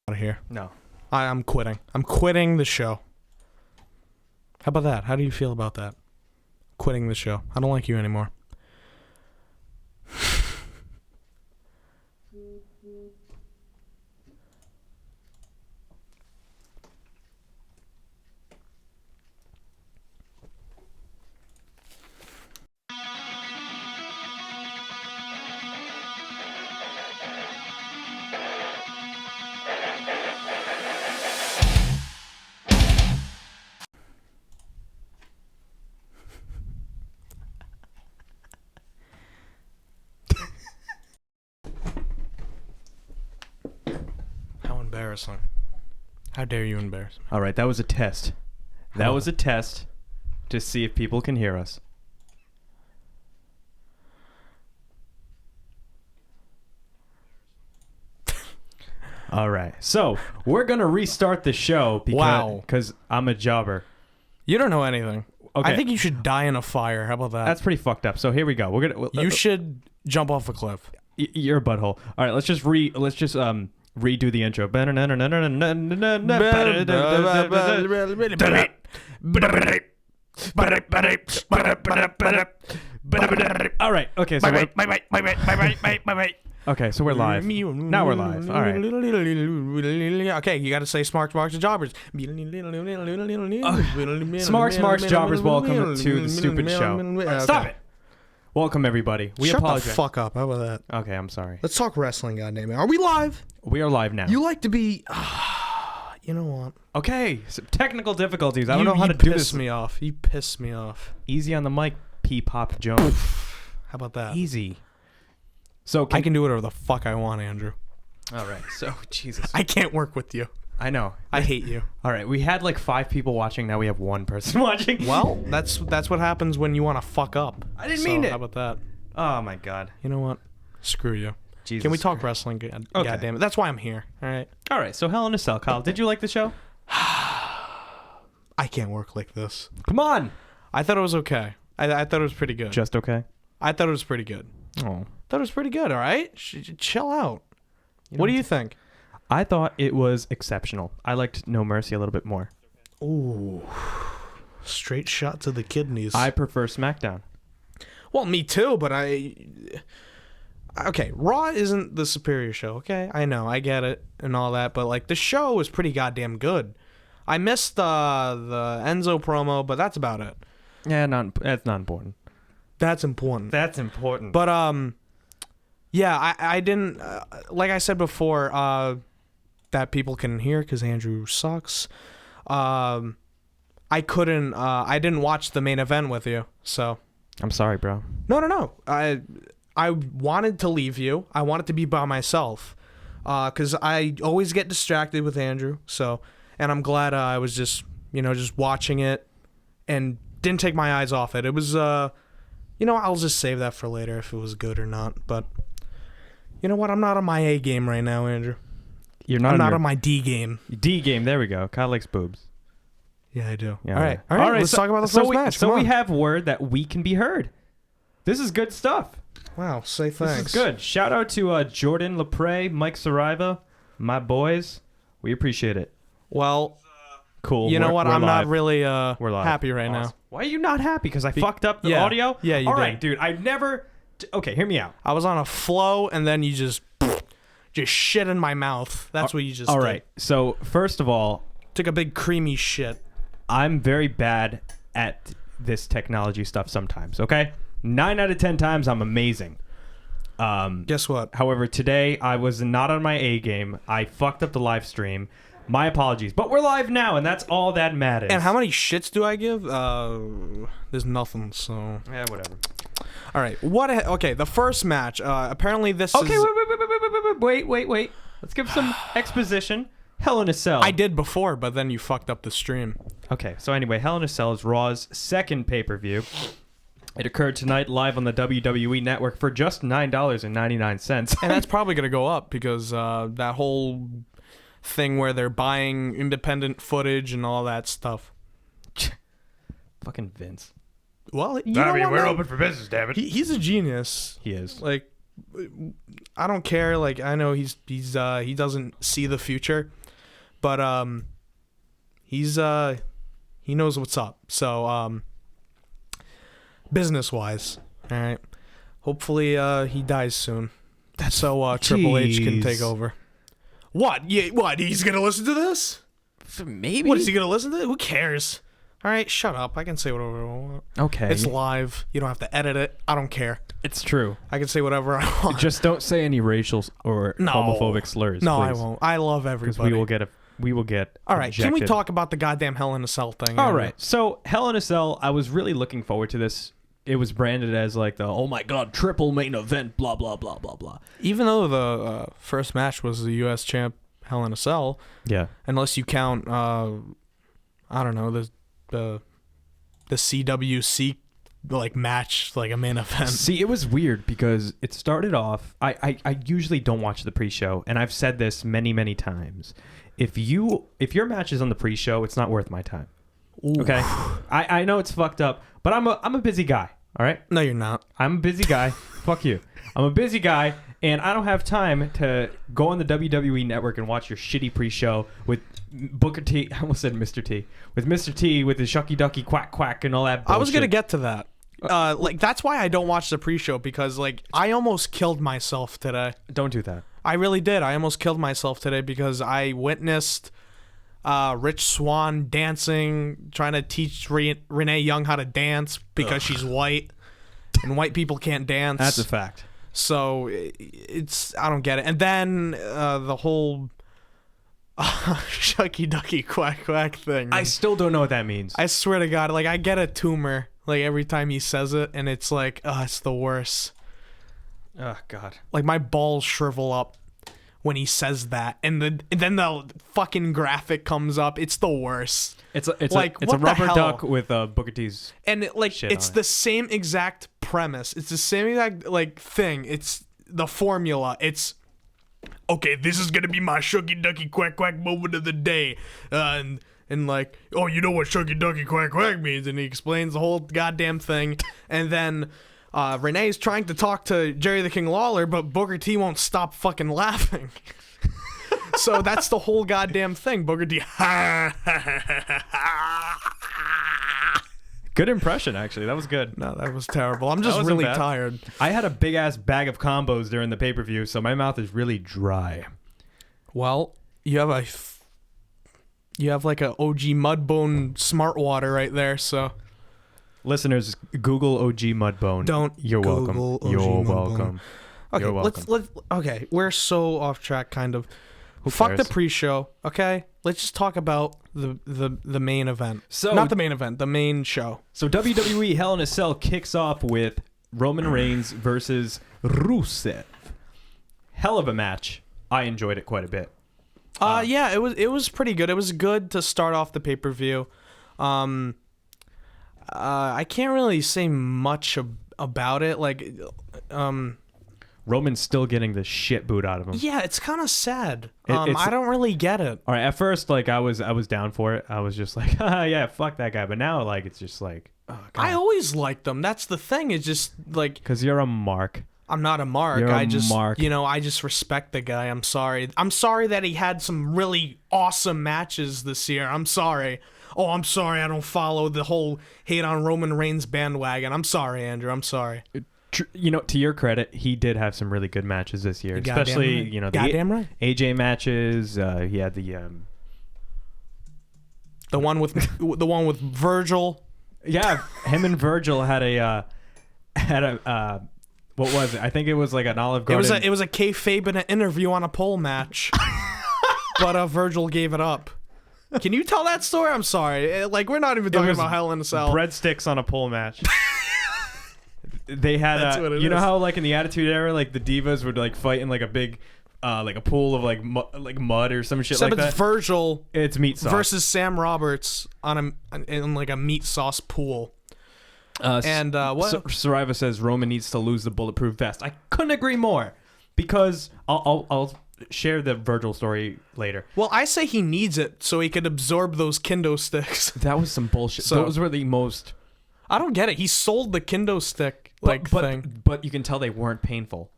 out of here. No. I'm quitting. I'm quitting the show. How about that? How do you feel about that? Quitting the show. I don't like you anymore. How embarrassing. How dare you embarrass me? All right, that was a test. That was a test to see if people can hear us. All right, so we're gonna restart the show because I'm a jobber. You don't know anything. Okay. I think you should die in a fire. How about that? That's pretty fucked up. So here we go. We're gonna. You should jump off a cliff. You're a butthole. All right, let's just redo the intro. All right. Okay. So okay. So we're live. Now we're live. All right. Okay, you got to say Smarks, and Jobbers. Smarks, Jobbers. Welcome to the stupid show. Stop it. Welcome everybody. We apologize. Shut the fuck up. How about that? Okay, I'm sorry. Let's talk wrestling, goddamn it. Are we live? We are live now. You like to be. You know what? Okay, so technical difficulties. I don't know how to do this. You piss me off. Easy on the mic, P-Pop Jones. How about that? Easy. So I can do whatever the fuck I want, Andrew. All right. So Jesus. I can't work with you. I know. I hate you. All right. We had like 5 people watching. Now we have 1 person watching. Well, that's what happens when you want to fuck up. I didn't mean it. How about that? Oh my God. You know what? Screw you. Jesus. Can we talk wrestling? God damn it. That's why I'm here. All right. All right. So Hell in a Cell, Kyle. Did you like the show? I can't work like this. Come on. I thought it was okay. I thought it was pretty good. Just okay. I thought it was pretty good. Oh. Thought it was pretty good. All right. Chill out. What do you think? I thought it was exceptional. I liked No Mercy a little bit more. Ooh. Straight shot to the kidneys. I prefer SmackDown. Well, me too, but okay, Raw isn't the superior show, okay? I know, I get it and all that, but like the show was pretty goddamn good. I missed the Enzo promo, but that's about it. Yeah, that's not important. That's important. That's important. But yeah, I didn't like I said before that people can hear because Andrew sucks. I didn't watch the main event with you, so I'm sorry, bro. No. I wanted to leave you. I wanted to be by myself because I always get distracted with Andrew. So, and I'm glad I was just watching it and didn't take my eyes off it. It was, I'll just save that for later if it was good or not. But you know what? I'm not on my A game right now, Andrew. You're not. I'm not on my D game. D game. There we go. Kyle likes boobs. Yeah, I do. Yeah, All right. Let's talk about the first match. So we have word that we can be heard. This is good stuff. Wow. Say thanks. This is good. Shout out to Jordan LaPre, Mike Sariva, my boys. We appreciate it. Well, cool. You know what? I'm live. not really we're live. happy right Awesome. now. Why are you not happy? Because I fucked up the audio? Yeah, you did. All right, dude. I never... Okay, hear me out. I was on a flow, and then you just shit in my mouth. That's what you just did. All right. So, first of all... Took a big creamy shit. I'm very bad at this technology stuff sometimes, okay? 9 out of 10 times, I'm amazing. Guess what? However, today, I was not on my A game. I fucked up the live stream. My apologies. But we're live now, and that's all that matters. And how many shits do I give? There's nothing, so... Yeah, whatever. All right. Okay, the first match. Apparently this is... Okay, wait. Let's give some exposition. Hell in a Cell. I did before, but then you fucked up the stream. Okay, so anyway, Hell in a Cell is Raw's second pay-per-view. It occurred tonight live on the WWE Network for just $9.99. And that's probably going to go up because that whole thing where they're buying independent footage and all that stuff. Fucking Vince. Well, we're open for business, damn it. He's a genius. He is. Like, I don't care. Like, I know he doesn't see the future, but he knows what's up. So business wise, all right. Hopefully he dies soon, so Triple H can take over. What? Yeah, what? He's gonna listen to this? Maybe. What is he gonna listen to? Who cares? All right, shut up. I can say whatever I want. Okay. It's live. You don't have to edit it. I don't care. It's true. I can say whatever I want. Just don't say any racial or homophobic slurs. No, please. I won't. I love everybody. Because we will get. All right, ejected. can we talk about the goddamn Hell in a Cell thing? All right. So Hell in a Cell, I was really looking forward to this. It was branded as like the oh my god triple main event, blah blah blah blah blah. Even though the first match was the U.S. champ Hell in a Cell, yeah. Unless you count, I don't know the CWC like match like a main event. See, it was weird because it started off. I usually don't watch the pre-show, and I've said this many times. If your match is on the pre-show, it's not worth my time. Ooh. Okay, I know it's fucked up, but I'm a busy guy. All right. No, you're not. I'm a busy guy. Fuck you. I'm a busy guy, and I don't have time to go on the WWE network and watch your shitty pre-show with Booker T. I almost said Mr. T. With Mr. T with his shucky ducky quack quack and all that bullshit. I was gonna get to that. Like that's why I don't watch the pre-show because like I almost killed myself today. Don't do that. I really did. I almost killed myself today because I witnessed Rich Swann dancing, trying to teach Renee Young how to dance because she's white, and white people can't dance. That's a fact. So it's I don't get it. And then the whole shucky ducky quack quack thing. I still don't know what that means. I swear to God, like I get a tumor like every time he says it, and it's like, oh, it's the worst. Oh God. Like my balls shrivel up when he says that, and then the fucking graphic comes up. It's the worst. It's like, a what the rubber hell? duck with Booker T's. And it's on the same exact premise. It's the same exact like thing. It's the formula. It's okay. This is gonna be my shucky ducky quack quack moment of the day, and like, oh, you know what shucky ducky quack quack means, and he explains the whole goddamn thing, and then Renee's trying to talk to Jerry the King Lawler, but Booker T won't stop fucking laughing. So that's the whole goddamn thing. Booker T. Good impression, actually. That was good. No, that was terrible. I'm just wasn't really bad. tired. I had a big ass bag of combos during the pay-per-view, so my mouth is really dry. Well, you have like a OG Mudbone Smart Water right there, so Listeners, Google OG Mudbone. don't. You're Google welcome. OG You're Mudbone. welcome. Okay, You're welcome. let's okay. We're so off track, kind of. Who Fuck cares? the pre-show. Okay, let's just talk about the main event. So- not the main event, the main show. So WWE Hell in a Cell kicks off with Roman Reigns versus Rusev. Hell of a match. I enjoyed it quite a bit. Yeah, it was pretty good. It was good to start off the pay-per-view. I can't really say much about it. Like, Roman's still getting the shit boot out of him. yeah, it's kind of sad. It's- I don't really get it. All right, at first, like I was down for it. I was just like, yeah, fuck that guy. But now, like, it's just like, oh God. I always liked them. That's the thing. It's just like Because you're a mark. I'm not a mark. You're a I just mark. I just respect the guy. I'm sorry. I'm sorry that he had some really awesome matches this year. I'm sorry. Oh, I'm sorry. I don't follow the whole hate on Roman Reigns bandwagon. I'm sorry, Andrew. I'm sorry. To your credit, he did have some really good matches this year, Goddamn especially right. the Goddamn right. AJ matches. He had The one with Virgil. yeah, him and Virgil had a what was it? I think it was like an Olive Garden. It was a Kayfabin It interview on a pole match, but Virgil gave it up. Can you tell that story? I'm sorry. Like we're not even talking was about Hell in a Cell. breadsticks on a pole match. They had That's what it you know is. how like in the Attitude Era, like the divas would like fight in like a big like a pool of like mud or some shit Except like it's that. Virgil It's meat sauce versus Sam Roberts in like a meat sauce pool. And what? Saraiva says Roman needs to lose the bulletproof vest. I couldn't agree more because I'll share the Virgil story later. Well, I say he needs it so he could absorb those kendo sticks. That was some bullshit. So- Those were the most I don't get it. He sold the kendo stick thing. but you can tell they weren't painful.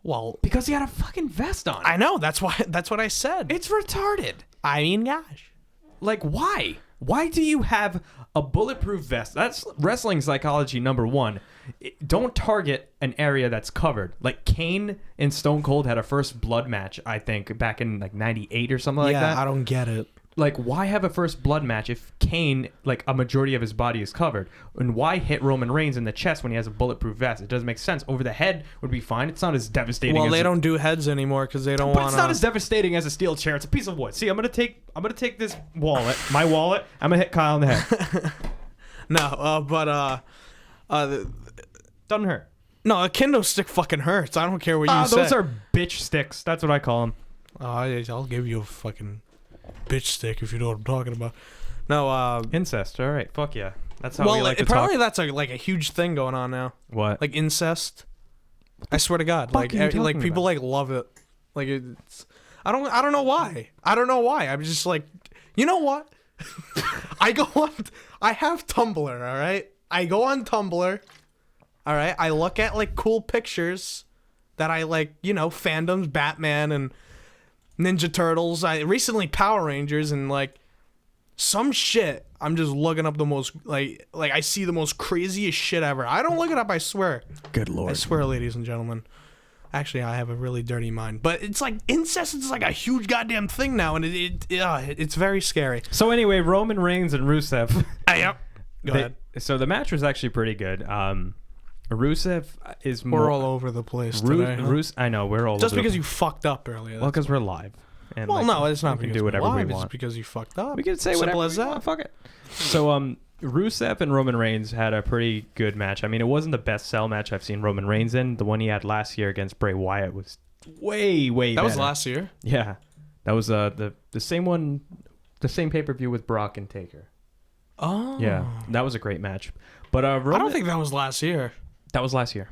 Well, Because he had a fucking vest on. I know. That's what I said. It's retarded. I mean, gosh. Like, why? Why do you have a bulletproof vest? That's wrestling psychology number one. Don't target an area that's covered. Like, Kane and Stone Cold had a first blood match, I think, back in like 98 or something like that. Yeah, I don't get it. Like, why have a first blood match if Kane, like, a majority of his body is covered? And why hit Roman Reigns in the chest when he has a bulletproof vest? It doesn't make sense. Over the head would be fine. It's not as devastating. Well, as they don't do heads anymore because they don't But want it's not as devastating as a steel chair. It's a piece of wood. See, I'm gonna take this wallet, my wallet. I'm gonna hit Kyle in the head. Doesn't hurt. No, a kendo stick fucking hurts. I don't care what you say. Those are bitch sticks. That's what I call them. I'll give you a fucking bitch stick if you know what I'm talking about. No, Incest. All right. Fuck yeah. That's how we like to apparently talk. that's like a huge thing going on now. What? Like incest. I swear to God, fuck are you talking people about? like love it. Like it's. I don't know why. I'm just like, you know what? I have Tumblr. All right. I go on Tumblr. All right. I look at like cool pictures that I like. You know, fandoms, Batman and Ninja Turtles. I recently Power Rangers and like some shit. I'm just looking up the most like I see the most craziest shit ever. I don't look it up, I swear. Good lord. I swear, ladies and gentlemen. Actually, I have a really dirty mind. But it's like incest is like a huge goddamn thing now, and it's very scary. So anyway, Roman Reigns and Rusev. Yep. Go ahead. So the match was actually pretty good. Rusev is more. We're all over the place today. Huh? I know we're all Just over because the, you fucked up earlier. Well, because we're live. And well, no, it's not we can because do whatever we're live, we it's want. because you fucked up. We can say Simple whatever as we that. want. Fuck it. So Rusev and Roman Reigns had a pretty good match. I mean, it wasn't the best sell match I've seen Roman Reigns in. The one he had last year against Bray Wyatt was way That better. was last year? Yeah. That was the same one, the same pay-per-view with Brock and Taker. Oh. Yeah. That was a great match. But Roman, I don't think that was last year. that was last year.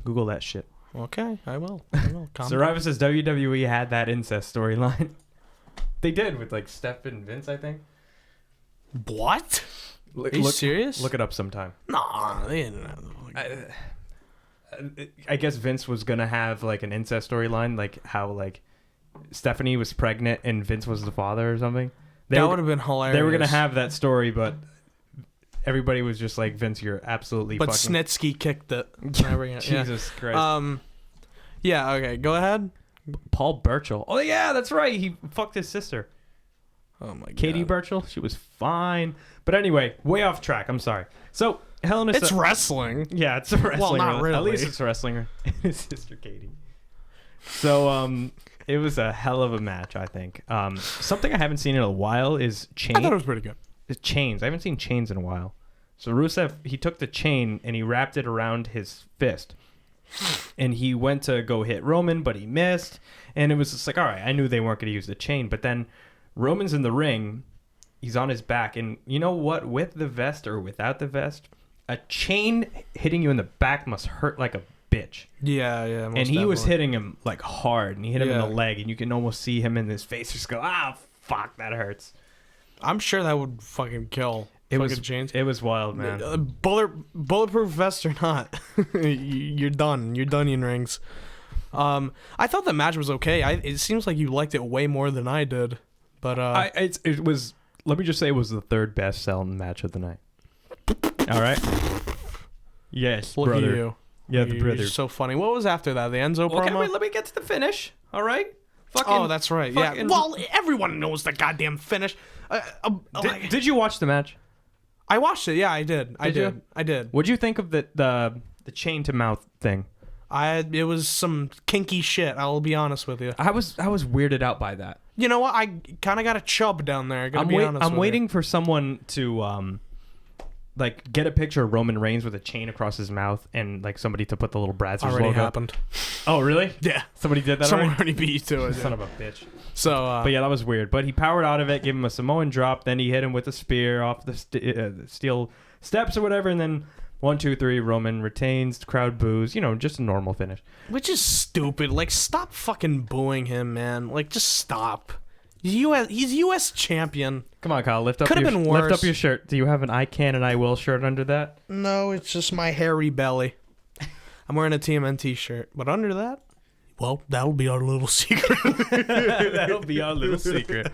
Google that shit. Okay, I will. Survivor says WWE had that incest storyline. They did with like Steph and Vince, I think. What? Are you serious? Look it up sometime. Nah, they didn't. I guess Vince was gonna have like an incest storyline, like how like Stephanie was pregnant and Vince was the father or something. That would have been hilarious. They were gonna have that story, but everybody was just like, Vince, you're absolutely. But fucking... Snitsky kicked it. Jesus Christ. Yeah. Okay. Go ahead. Paul Burchill. Oh yeah, that's right. He fucked his sister. Oh my god. Katie Burchill. She was fine. But anyway, way off track. I'm sorry. So Hell in a It's wrestling. Yeah, it's a wrestling. Well, not really. At least it's wrestling. His sister Katie. So it was a hell of a match, I think. Something I haven't seen in a while is chains. I thought it was pretty good. Chains. I haven't seen chains in a while. So Rusev, he took the chain and he wrapped it around his fist. And he went to go hit Roman, but he missed. And it was just like, all right, I knew they weren't going to use the chain. But then Roman's in the ring. He's on his back. And you know what? With the vest or without the vest, a chain hitting you in the back must hurt like a bitch. Yeah. And he was hitting him like hard. And he hit him in the leg. And you can almost see him in his face just go, fuck, that hurts. I'm sure that would fucking kill. It It was wild, man. Bulletproof vest or not, you're done. You're done in rings. I thought the match was okay. It seems like you liked it way more than I did. But it was. Let me just say, it was the third best selling match of the night. All right. Yes, look brother. at you. Yeah, the brother. You're so funny. What was after that? The Enzo promo? Okay, wait. Let me get to the finish. All right. Oh, that's right. Yeah. Well, everyone knows the goddamn finish. Did you watch the match? I watched it. Yeah, I did. I did. What'd you think of the chain to mouth thing? It was some kinky shit. I'll be honest with you. I was weirded out by that. You know what? I kind of got a chub down there. I'm waiting for someone to like get a picture of Roman Reigns with a chain across his mouth and like somebody to put the little Brazzers already logo. Happened. Oh really? Yeah. Somebody did that. Someone already beat you to it. Son of a bitch. So, but yeah, that was weird. But he powered out of it, gave him a Samoan drop, then he hit him with a spear off the steel steps or whatever, and then 1, 2, 3, Roman retains, crowd boos, just a normal finish. Which is stupid. Like, stop fucking booing him, man. Like, just stop. He's U.S. champion. Come on, Kyle, lift up your shirt. Do you have an I can and I will shirt under that? No, it's just my hairy belly. I'm wearing a TMNT shirt, but under that, Well, that'll be our little secret. That'll be our little secret.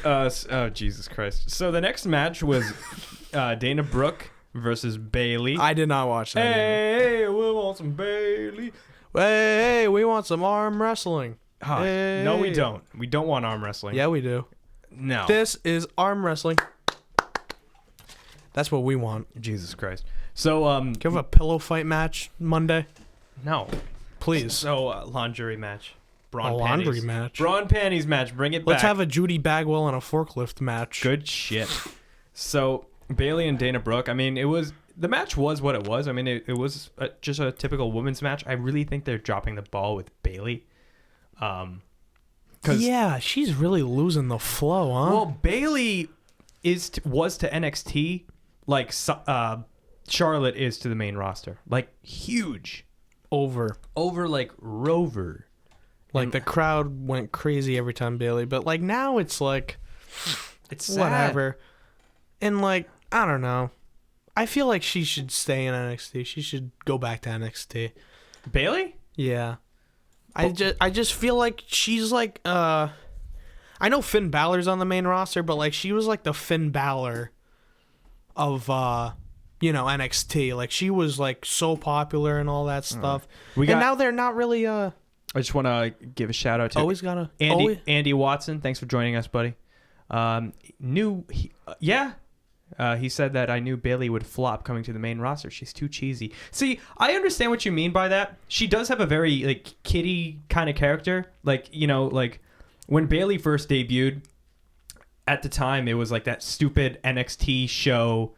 Oh, Jesus Christ. So the next match was Dana Brooke versus Bailey. I did not watch that. Hey, we want some Bailey. Hey, we want some arm wrestling. Hey. No, we don't. We don't want arm wrestling. Yeah, we do. No. This is arm wrestling. That's what we want. Jesus Christ. So, Can we have a pillow fight match Monday? No. Please. So, lingerie match. Braun A panties. laundry match. Braun panties match. Bring it back. Let's have a Judy Bagwell and a forklift match. Good shit. So, Bailey and Dana Brooke, I mean, the match was what it was. I mean, it was just a typical women's match. I really think they're dropping the ball with Bailey. Yeah, she's really losing the flow, huh? Well, Bailey was to NXT like Charlotte is to the main roster. Like, huge. Over like Rover. Like, the crowd went crazy every time Bailey, but like now it's like It's sad. whatever. And like, I don't know. I feel like she should stay in NXT. She should go back to NXT. Bailey? Yeah. I just feel like she's like I know Finn Balor's on the main roster, but like she was like the Finn Balor of NXT. Like she was like so popular and all that stuff. And now they're not really I just want to give a shout out to always gotta Andy Watson. Thanks for joining us, buddy. He said that I knew Bailey would flop coming to the main roster. She's too cheesy. See, I understand what you mean by that. She does have a very like kiddie kind of character. Like, like when Bailey first debuted, at the time it was like that stupid NXT show.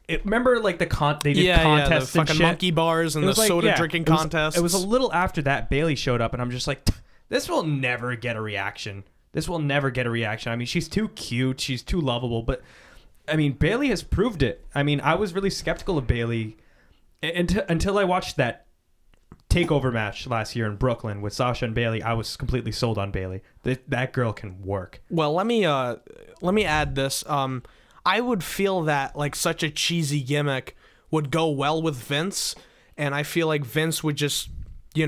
Remember like they did contests the and fucking shit? monkey bars and the soda drinking contests. It was a little after that Bailey showed up, and I'm just like, this will never get a reaction. I mean, she's too cute. She's too lovable. But, I mean, Bailey has proved it. I mean, I was really skeptical of Bailey until I watched that takeover match last year in Brooklyn with Sasha and Bailey. I was completely sold on Bailey. That girl can work. Well, let me add this. I would feel that like such a cheesy gimmick would go well with Vince, and I feel like Vince would just, he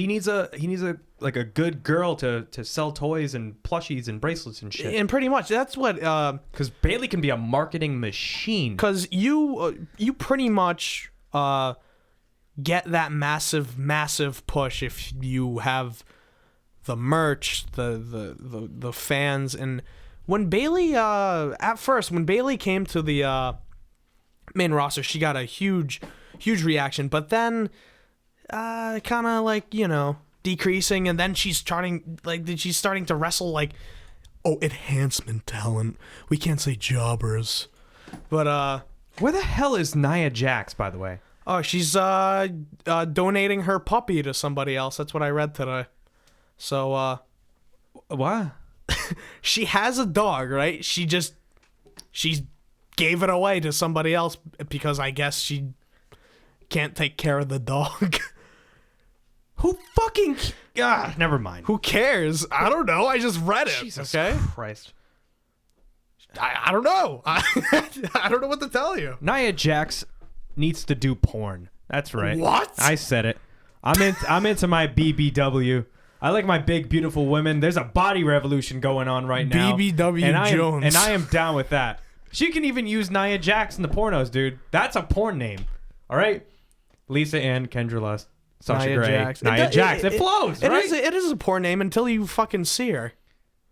needs a like a good girl to sell toys and plushies and bracelets and shit. And pretty much that's what because Bailey can be a marketing machine. Because you pretty much get that massive push if you have the merch, the fans. And when Bailey when Bailey came to the main roster, she got a huge reaction, but then kind of like decreasing, and then she's starting to wrestle like, enhancement talent. We can't say jobbers, but where the hell is Nia Jax, by the way? Oh, she's donating her puppy to somebody else. That's what I read today. So what? She has a dog, right? She gave it away to somebody else because I guess she can't take care of the dog. Who fucking... never mind. Who cares? I don't know. I just read it. Jesus Christ. I don't know. I don't know what to tell you. Nia Jax needs to do porn. That's right. What? I said it. I'm into my BBW. I like my big, beautiful women. There's a body revolution going on right now. BBW Jones. And I am down with that. She can even use Nia Jax in the pornos, dude. That's a porn name. All right? Lisa Ann, Kendra Lust, Sasha Grey, Jax. Nia Jax. It flows, right? It is a porn name until you fucking see her.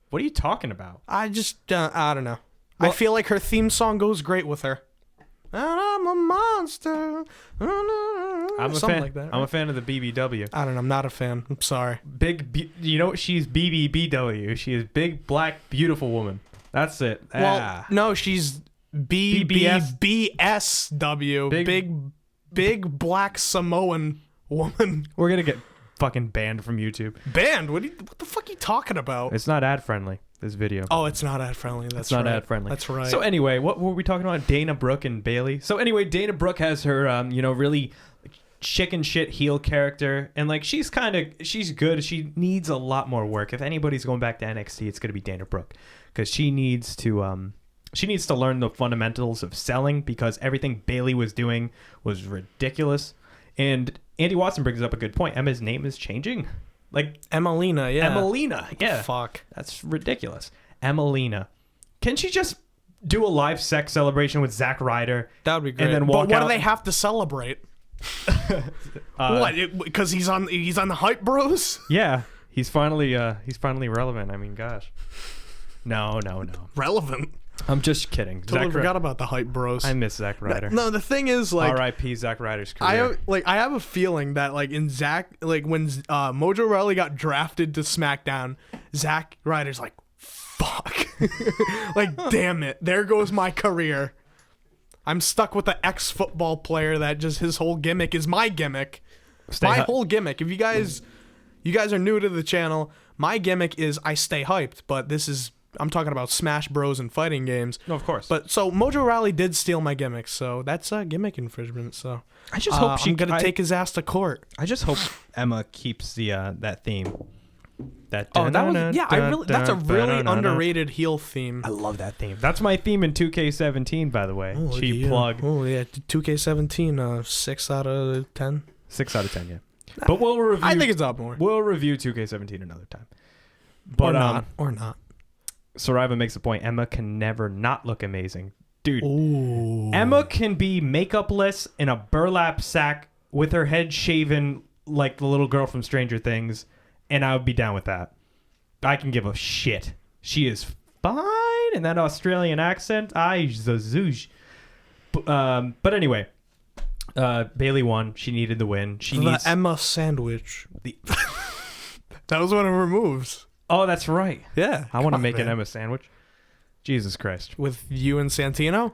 What are you talking about? I just, I don't know. Well, I feel like her theme song goes great with her. And I'm a monster. I'm a fan. Like that, right? I'm a fan of the BBW. I don't know. I'm not a fan. I'm sorry. You know what? She's BBBW. She is big, black, beautiful woman. That's it. Well, no, she's BBSW. Big black Samoan woman. We're gonna get fucking banned from YouTube. Banned? What the fuck are you talking about? It's not ad friendly. This video. Oh, it's not ad friendly. That's not right. ad friendly. That's right. So anyway, what were we talking about? Dana Brooke and Bailey. So anyway, Dana Brooke has her, really chicken shit heel character, and like she's good. She needs a lot more work. If anybody's going back to NXT, it's gonna be Dana Brooke, because she needs to learn the fundamentals of selling, because everything Bailey was doing was ridiculous. And Andy Watson brings up a good point. Emma's name is changing. Like Emelina, yeah. Emelina, yeah. Fuck. That's ridiculous. Emelina. Can she just do a live sex celebration with Zack Ryder? That would be great. And then walk but what out? do they have to celebrate? What? Because he's on the Hype Bros? Yeah, he's finally relevant. I mean, gosh. No. Relevant. I'm just kidding. Totally forgot about the Hype Bros. I miss Zack Ryder. No, the thing is, like, R.I.P. Zack Ryder's career. I have a feeling that, like, when Mojo Rawley got drafted to SmackDown, Zack Ryder's like, fuck. Like, damn it. There goes my career. I'm stuck with the ex-football player that just his whole gimmick is my gimmick. Whole gimmick. If you guys are new to the channel, my gimmick is I stay hyped, but I'm talking about Smash Bros. And fighting games. No, of course. But so Mojo Rawley did steal my gimmick, so that's a gimmick infringement. So I just hope I'm gonna take his ass to court. I just hope Emma keeps that theme. That's a really underrated heel theme. I love that theme. That's my theme in 2K17, by the way. Cheap plug. Oh yeah, 2K17, 6 out of 10. 6 out of 10, yeah. But we'll review. I think it's up more. We'll review 2K17 another time. But or not. Saraiva makes a point. Emma can never not look amazing. Dude, ooh. Emma can be makeupless in a burlap sack with her head shaven like the little girl from Stranger Things, and I would be down with that. I can give a shit. She is fine in that Australian accent. Zazoosh. But anyway, Bailey won. She needed the win. The Emma sandwich. That was one of her moves. Oh, that's right. Yeah. I want to make an Emma sandwich. Jesus Christ. With you and Santino?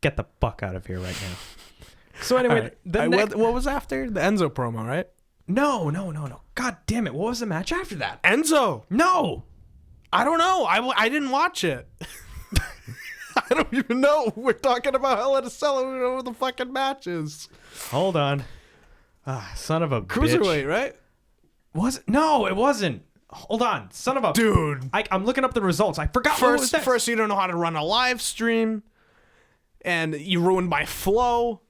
Get the fuck out of here right now. So anyway, right. What was after? The Enzo promo, right? No. God damn it. What was the match after that? Enzo. No. I don't know. I didn't watch it. I don't even know. We're talking about Hell in a Cell. We don't know what the fucking match is. Hold on. Son of a Cruiserweight, bitch. right? Was it? No, it wasn't. Hold on. Son of a... Dude. I'm looking up the results. I forgot what was that. First, you don't know how to run a live stream. And you ruined my flow.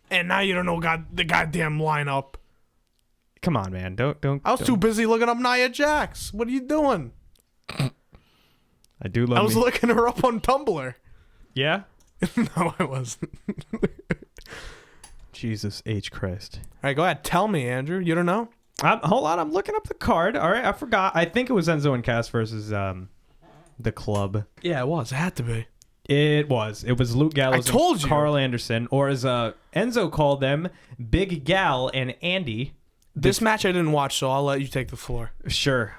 And now you don't know the goddamn lineup. Come on, man. Don't. I was too busy looking up Nia Jax. What are you doing? I do love I was looking her up on Tumblr. Yeah? No, I wasn't. Jesus H. Christ. All right, go ahead. Tell me, Andrew. You don't know? Hold on. I'm looking up the card. All right, I forgot. I think it was Enzo and Cass versus the club. Yeah, it was. It had to be. It was. It was Luke Gallows and Carl Anderson, or as Enzo called them, Big Gal and Andy. This match I didn't watch, so I'll let you take the floor. Sure.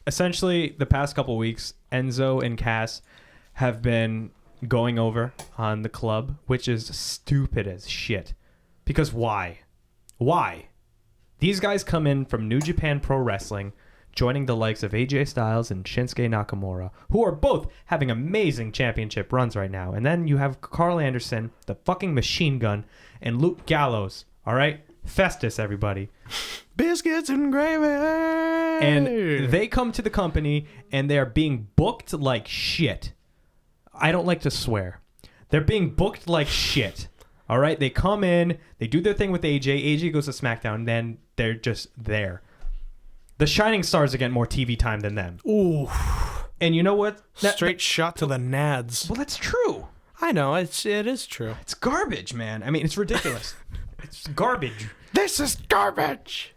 Essentially, the past couple weeks, Enzo and Cass have been going over on the club, which is stupid as shit. Because why? Why? These guys come in from New Japan Pro Wrestling, joining the likes of AJ Styles and Shinsuke Nakamura, who are both having amazing championship runs right now. And then you have Carl Anderson, the fucking machine gun, and Luke Gallows. All right? Festus, everybody. Biscuits and gravy. And they come to the company, and they're being booked like shit. I don't like to swear. They're being booked like shit. All right? They come in, they do their thing with AJ. AJ goes to SmackDown, then they're just there. The Shining Stars are getting more TV time than them. Ooh. And you know what? Straight shot to the nads. Well, that's true. I know. It is true. It's garbage, man. I mean, it's ridiculous. It's garbage. This is garbage.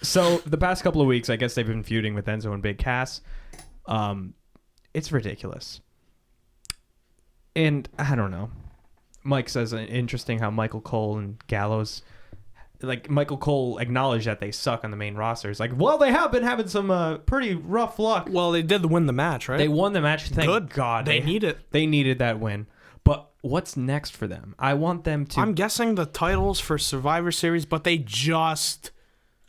So the past couple of weeks, I guess they've been feuding with Enzo and Big Cass. It's ridiculous. And I don't know. Mike says interesting how Michael Cole and Gallows, like Michael Cole acknowledged that they suck on the main roster. It's like, well, they have been having some pretty rough luck. Well, they did win the match, right? They won the match. Thank God. They need it. They needed that win. But what's next for them? I want them to... I'm guessing the titles for Survivor Series, but they just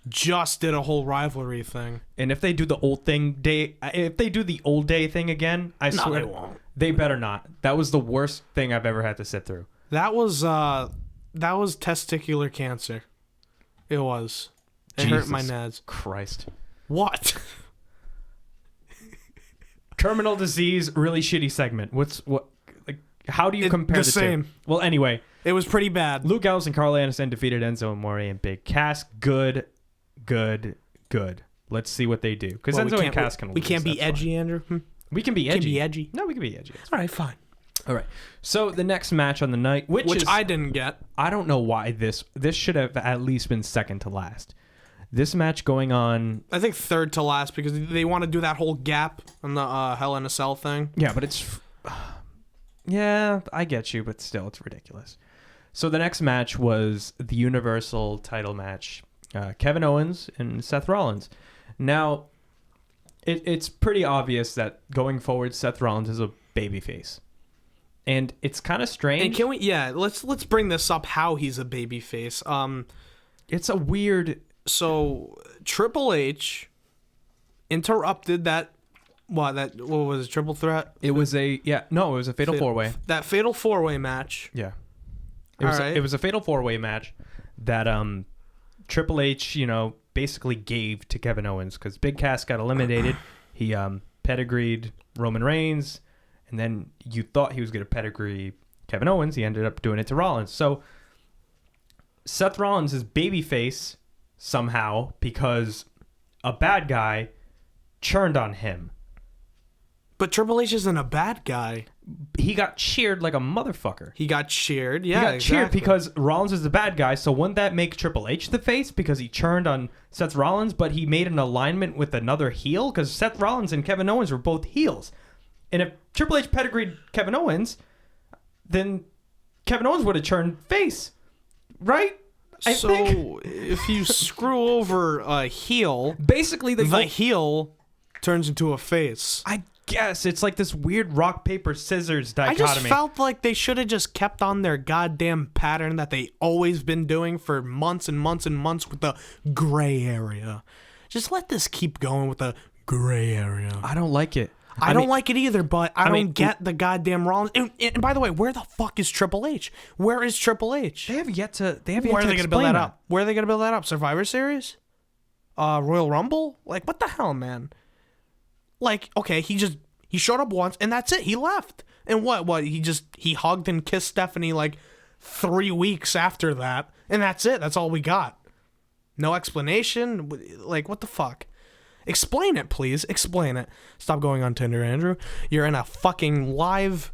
did a whole rivalry thing. And if they do the old day thing again, I swear they won't. They better not. That was the worst thing I've ever had to sit through. That was testicular cancer. It was. It Jesus hurt my nads. Christ. What? Terminal disease, really shitty segment. What? Like, how do you compare the same? two? Well, anyway, It was pretty bad. Luke Gallows and Carl Anderson defeated Enzo Amore and Big Cass. Good. Let's see what they do. Because Enzo and Cass can lose. We can't be edgy, fine. Andrew. We can be edgy. Can be edgy. No, we can be edgy. All right, fine. All right. So the next match on the night, which I didn't get. I don't know why this should have at least been second to last. This match going on. I think third to last because they want to do that whole gap on the Hell in a Cell thing. Yeah, but it's. Yeah, I get you, but still, it's ridiculous. So the next match was the Universal title match. Kevin Owens and Seth Rollins. Now, it's pretty obvious that going forward, Seth Rollins is a babyface. And it's kind of strange. And can we? Yeah, let's bring this up. How he's a babyface. It's a weird. So Triple H interrupted that. What was it? Triple threat? It was a fatal four-way. That fatal four-way match. Yeah. It was a fatal four-way match that Triple H, basically gave to Kevin Owens because Big Cass got eliminated. He pedigreed Roman Reigns, and then you thought he was going to pedigree Kevin Owens. He ended up doing it to Rollins. So Seth Rollins is babyface somehow because a bad guy churned on him. But Triple H isn't a bad guy. He got cheered like a motherfucker. He got cheered. Yeah, he got cheered because Rollins is the bad guy. So wouldn't that make Triple H the face because he churned on Seth Rollins, but he made an alignment with another heel? Because Seth Rollins and Kevin Owens were both heels. And if Triple H pedigreed Kevin Owens, then Kevin Owens would have turned face. Right? So if you screw over a heel, basically the heel turns into a face. I guess it's like this weird rock, paper, scissors dichotomy. I just felt like they should have just kept on their goddamn pattern that they always been doing for months and months and months with the gray area. Just let this keep going with the gray area. I don't like it. I don't like it either, but I don't get the goddamn Rollins. And by the way, where the fuck is Triple H? Where is Triple H? They have yet to. Where are they going to build that up? Where are they going to build that up? Survivor Series? Royal Rumble? Like, what the hell, man? Like, okay, he showed up once and that's it. He left. And what? He hugged and kissed Stephanie like 3 weeks after that. And that's it. That's all we got. No explanation. Like, what the fuck? Explain it, please. Explain it. Stop going on Tinder, Andrew. You're in a fucking live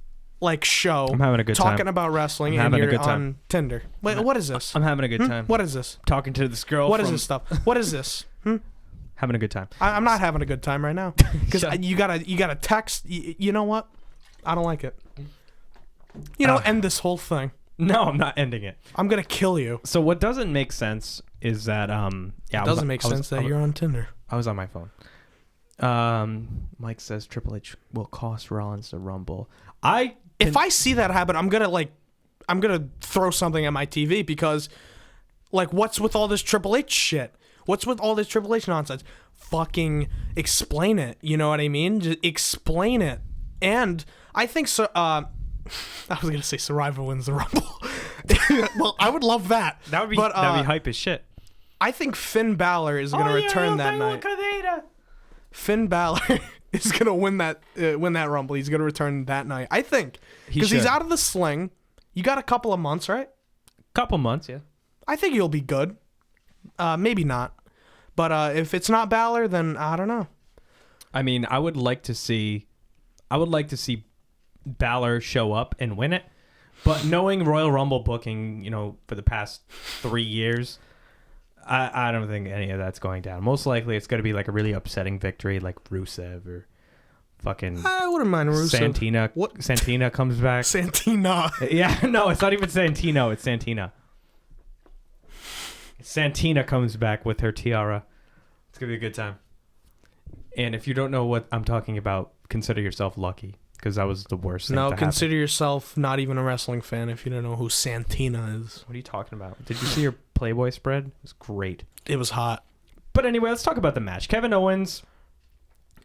show. I'm having a good talking time. about wrestling and you're on Tinder. Wait, what is this? I'm having a good time. What is this? Talking to this girl. What is this stuff? What is this? Having a good time. I'm not having a good time right now because you gotta text. You know what? I don't like it. End this whole thing. No, I'm not ending it. I'm gonna kill you. So what doesn't make sense is that it doesn't make sense that you're on Tinder. I was on my phone. Mike says Triple H will cost Rollins the Rumble. If I see that happen, I'm gonna throw something at my TV because what's with all this Triple H shit? What's with all this Triple H nonsense? Fucking explain it. You know what I mean? Just explain it. And I think so. I was gonna say Survivor wins the Rumble. Well, I would love that. That'd be hype as shit. I think Finn Balor is gonna return that night. Finn Balor is gonna win that Rumble. He's gonna return that night. I think because he's out of the sling. You got a couple of months, right? Couple months, yeah. I think he'll be good. Maybe not. But if it's not Balor, then I don't know. I mean, I would like to see Balor show up and win it. But knowing Royal Rumble booking, for the past 3 years, I don't think any of that's going down. Most likely, it's going to be like a really upsetting victory, like Rusev or fucking. I wouldn't mind Rusev. Santina. What? Santina comes back. Santina. Yeah, no, it's not even Santino. It's Santina. Santina comes back with her tiara. It's going to be a good time. And if you don't know what I'm talking about, consider yourself lucky, because that was the worst thing to happen. Consider yourself not even a wrestling fan if you don't know who Santina is. What are you talking about? Did you see your Playboy spread? It was great. It was hot. But anyway, let's talk about the match. Kevin Owens,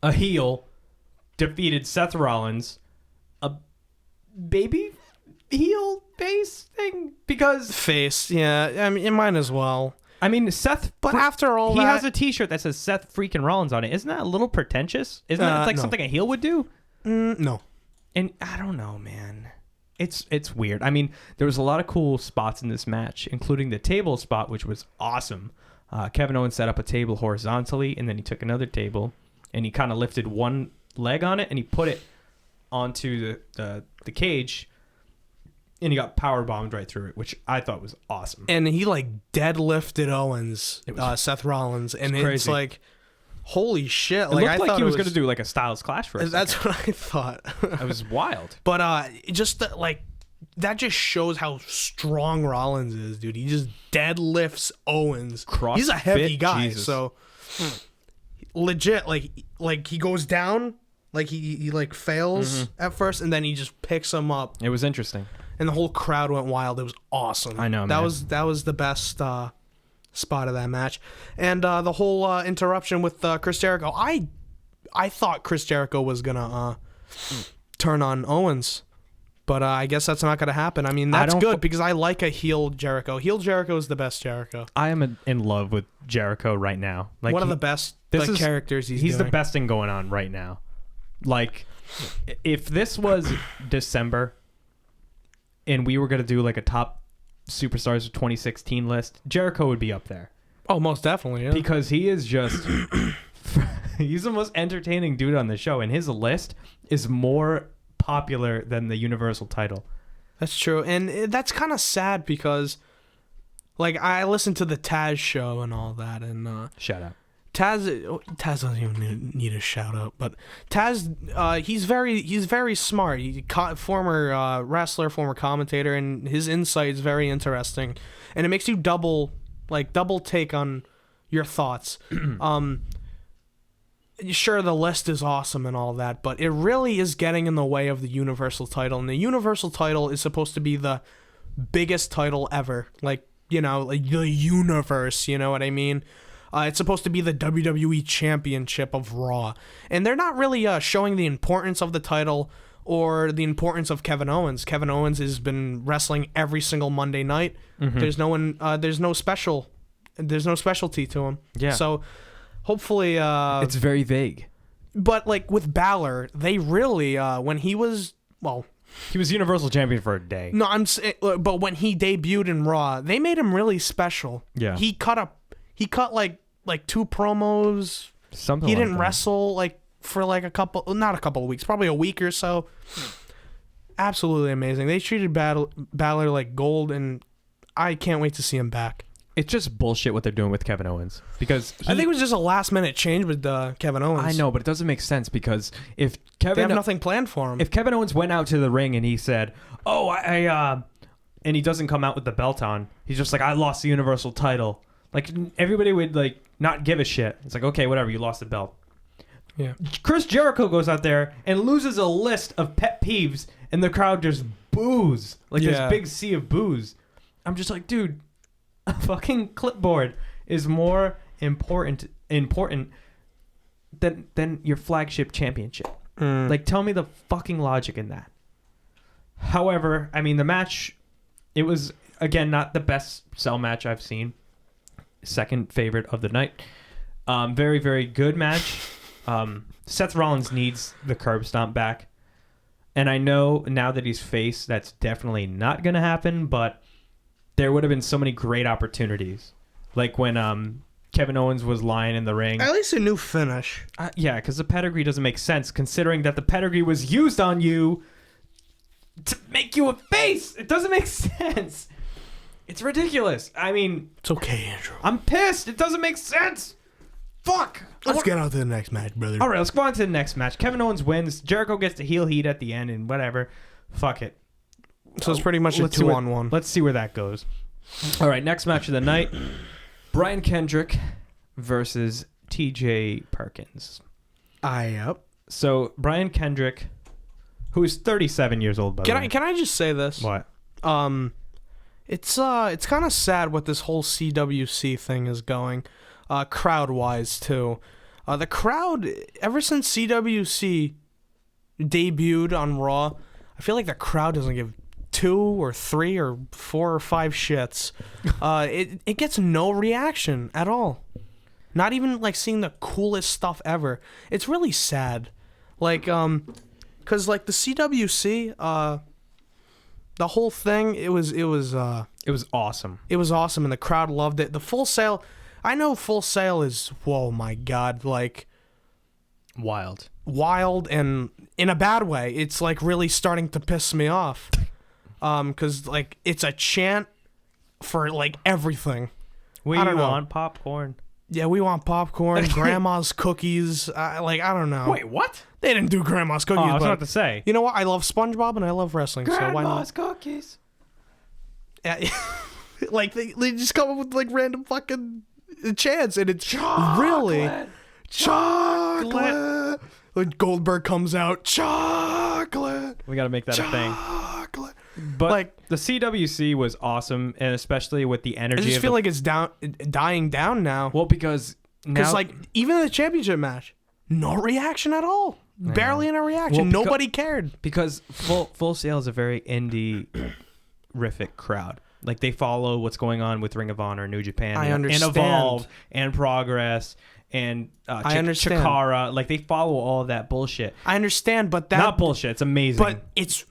a heel, defeated Seth Rollins, a baby heel face thing, because face, yeah. I mean, it might as well. I mean, Seth. But after all, he has a T-shirt that says Seth freaking Rollins on it. Isn't that a little pretentious? Isn't that something a heel would do? No. And I don't know, man. it's weird. I mean, there was a lot of cool spots in this match, including the table spot, which was awesome. Kevin Owens set up a table horizontally, and then he took another table, and he kind of lifted one leg on it, and he put it onto the cage, and he got power bombed right through it, which I thought was awesome. And he like deadlifted Owens, Seth Rollins, and it's like, holy shit! It like looked I like thought he was going to do like a Styles Clash for a That's second. what I thought. It was wild. But like that just shows how strong Rollins is, dude. He just deadlifts Owens. He's a heavy guy, Jesus. so legit. Like he goes down, like he like fails at first, and then he just picks him up. It was interesting, and the whole crowd went wild. It was awesome. I know, that man. that was the best spot of that match, and the whole interruption with Chris Jericho. I thought Chris Jericho was gonna turn on Owens. But I guess that's not going to happen. I mean, that's good because I like a heel Jericho. Heel Jericho is the best Jericho. I am in love with Jericho right now. Like one of the best characters he's doing. the best thing going on right now. Like, if this was December and we were going to do like a top superstars of 2016 list, Jericho would be up there. Oh, most definitely, yeah. Because he is just... he's the most entertaining dude on the show, and his list is more popular than the Universal title. That's true, and that's kind of sad because, like, I listened to the Taz show and all that, and shout out. Taz doesn't even need a shout out, but Taz, he's very smart. He's former wrestler, former commentator, and his insight is very interesting, and it makes you double take on your thoughts. Sure, the list is awesome and all that, but it really is getting in the way of the Universal title. And the Universal title is supposed to be the biggest title ever. Like, you know, like the universe, you know what I mean? It's supposed to be the WWE Championship of Raw. And they're not really showing the importance of the title or the importance of Kevin Owens. Kevin Owens has been wrestling every single Monday night. There's no specialty to him. Yeah. So hopefully it's very vague. But like with Balor, they really when he was he was Universal Champion for a day. No, but when he debuted in Raw, they made him really special. Yeah. He cut like 2 promos. Something he like didn't that. wrestle like for like not a couple of weeks, probably a week or so. Absolutely amazing. They treated Balor like gold, and I can't wait to see him back. It's just bullshit what they're doing with Kevin Owens because I think it was just a last minute change with Kevin Owens. I know, but it doesn't make sense because if Kevin they have nothing planned for him. If Kevin Owens went out to the ring and he said, "Oh, and he doesn't come out with the belt on, he's just like, "I lost the Universal title." Like everybody would like not give a shit. It's like, okay, whatever, you lost the belt. Yeah. Chris Jericho goes out there and loses a list of pet peeves, and the crowd just boos like this big sea of boos. I'm just like, dude. A fucking clipboard is more important than your flagship championship. Like, tell me the fucking logic in that. However, I mean, the match, it was, again, not the best cell match I've seen. Second favorite of the night. Very, very good match. Seth Rollins needs the curb stomp back. And I know now that he's face, that's definitely not going to happen, but there would have been so many great opportunities. Like when Kevin Owens was lying in the ring. At least a new finish. Yeah, because the pedigree doesn't make sense considering that the pedigree was used on you to make you a face. It doesn't make sense. It's ridiculous. I mean... It's okay, Andrew. I'm pissed. It doesn't make sense. Fuck. Let's get on to the next match, brother. All right, let's go on to the next match. Kevin Owens wins. Jericho gets the heel heat at the end and whatever. Fuck it. So it's pretty much a 2-on-1. Let's see where that goes. All right, next match of the night. Brian Kendrick versus TJ Perkins. Yep. So Brian Kendrick, who is 37 years old, by the way. Can I just say this? What? It's kind of sad what this whole CWC thing is going, crowd-wise too. The crowd, ever since CWC debuted on Raw, I feel like the crowd doesn't give 2 or 3 or 4 or 5 shits. It gets no reaction at all. Not even like seeing the coolest stuff ever. It's really sad. Like, cause like the CWC, The whole thing, it was awesome. It was awesome, and the crowd loved it. The Full Sail, I know Full Sail is, whoa, my God, like wild, and in a bad way. It's like really starting to piss me off, because like it's a chant for like everything. We want popcorn. Yeah, we want popcorn, grandma's cookies. I don't know. Wait, what? They didn't do grandma's cookies. I was but about to say. You know what? I love SpongeBob and I love wrestling. So why not? Grandma's cookies. Yeah, like they just come up with like random fucking chants, and it's Chocolate. really chocolate. When Goldberg comes out, chocolate. We got to make that a thing. Chocolate. But like the CWC was awesome, and especially with the energy. I just feel like it's dying down now. Well, because like even in the championship match, no reaction at all. Barely any reaction. Well, Nobody cared. Because Full Sail is a very indie-rific crowd. Like, they follow what's going on with Ring of Honor, New Japan, I understand. and Evolve, and Progress, and I understand. Chikara. Like, they follow all of that bullshit. I understand, but Not bullshit. It's amazing. But it's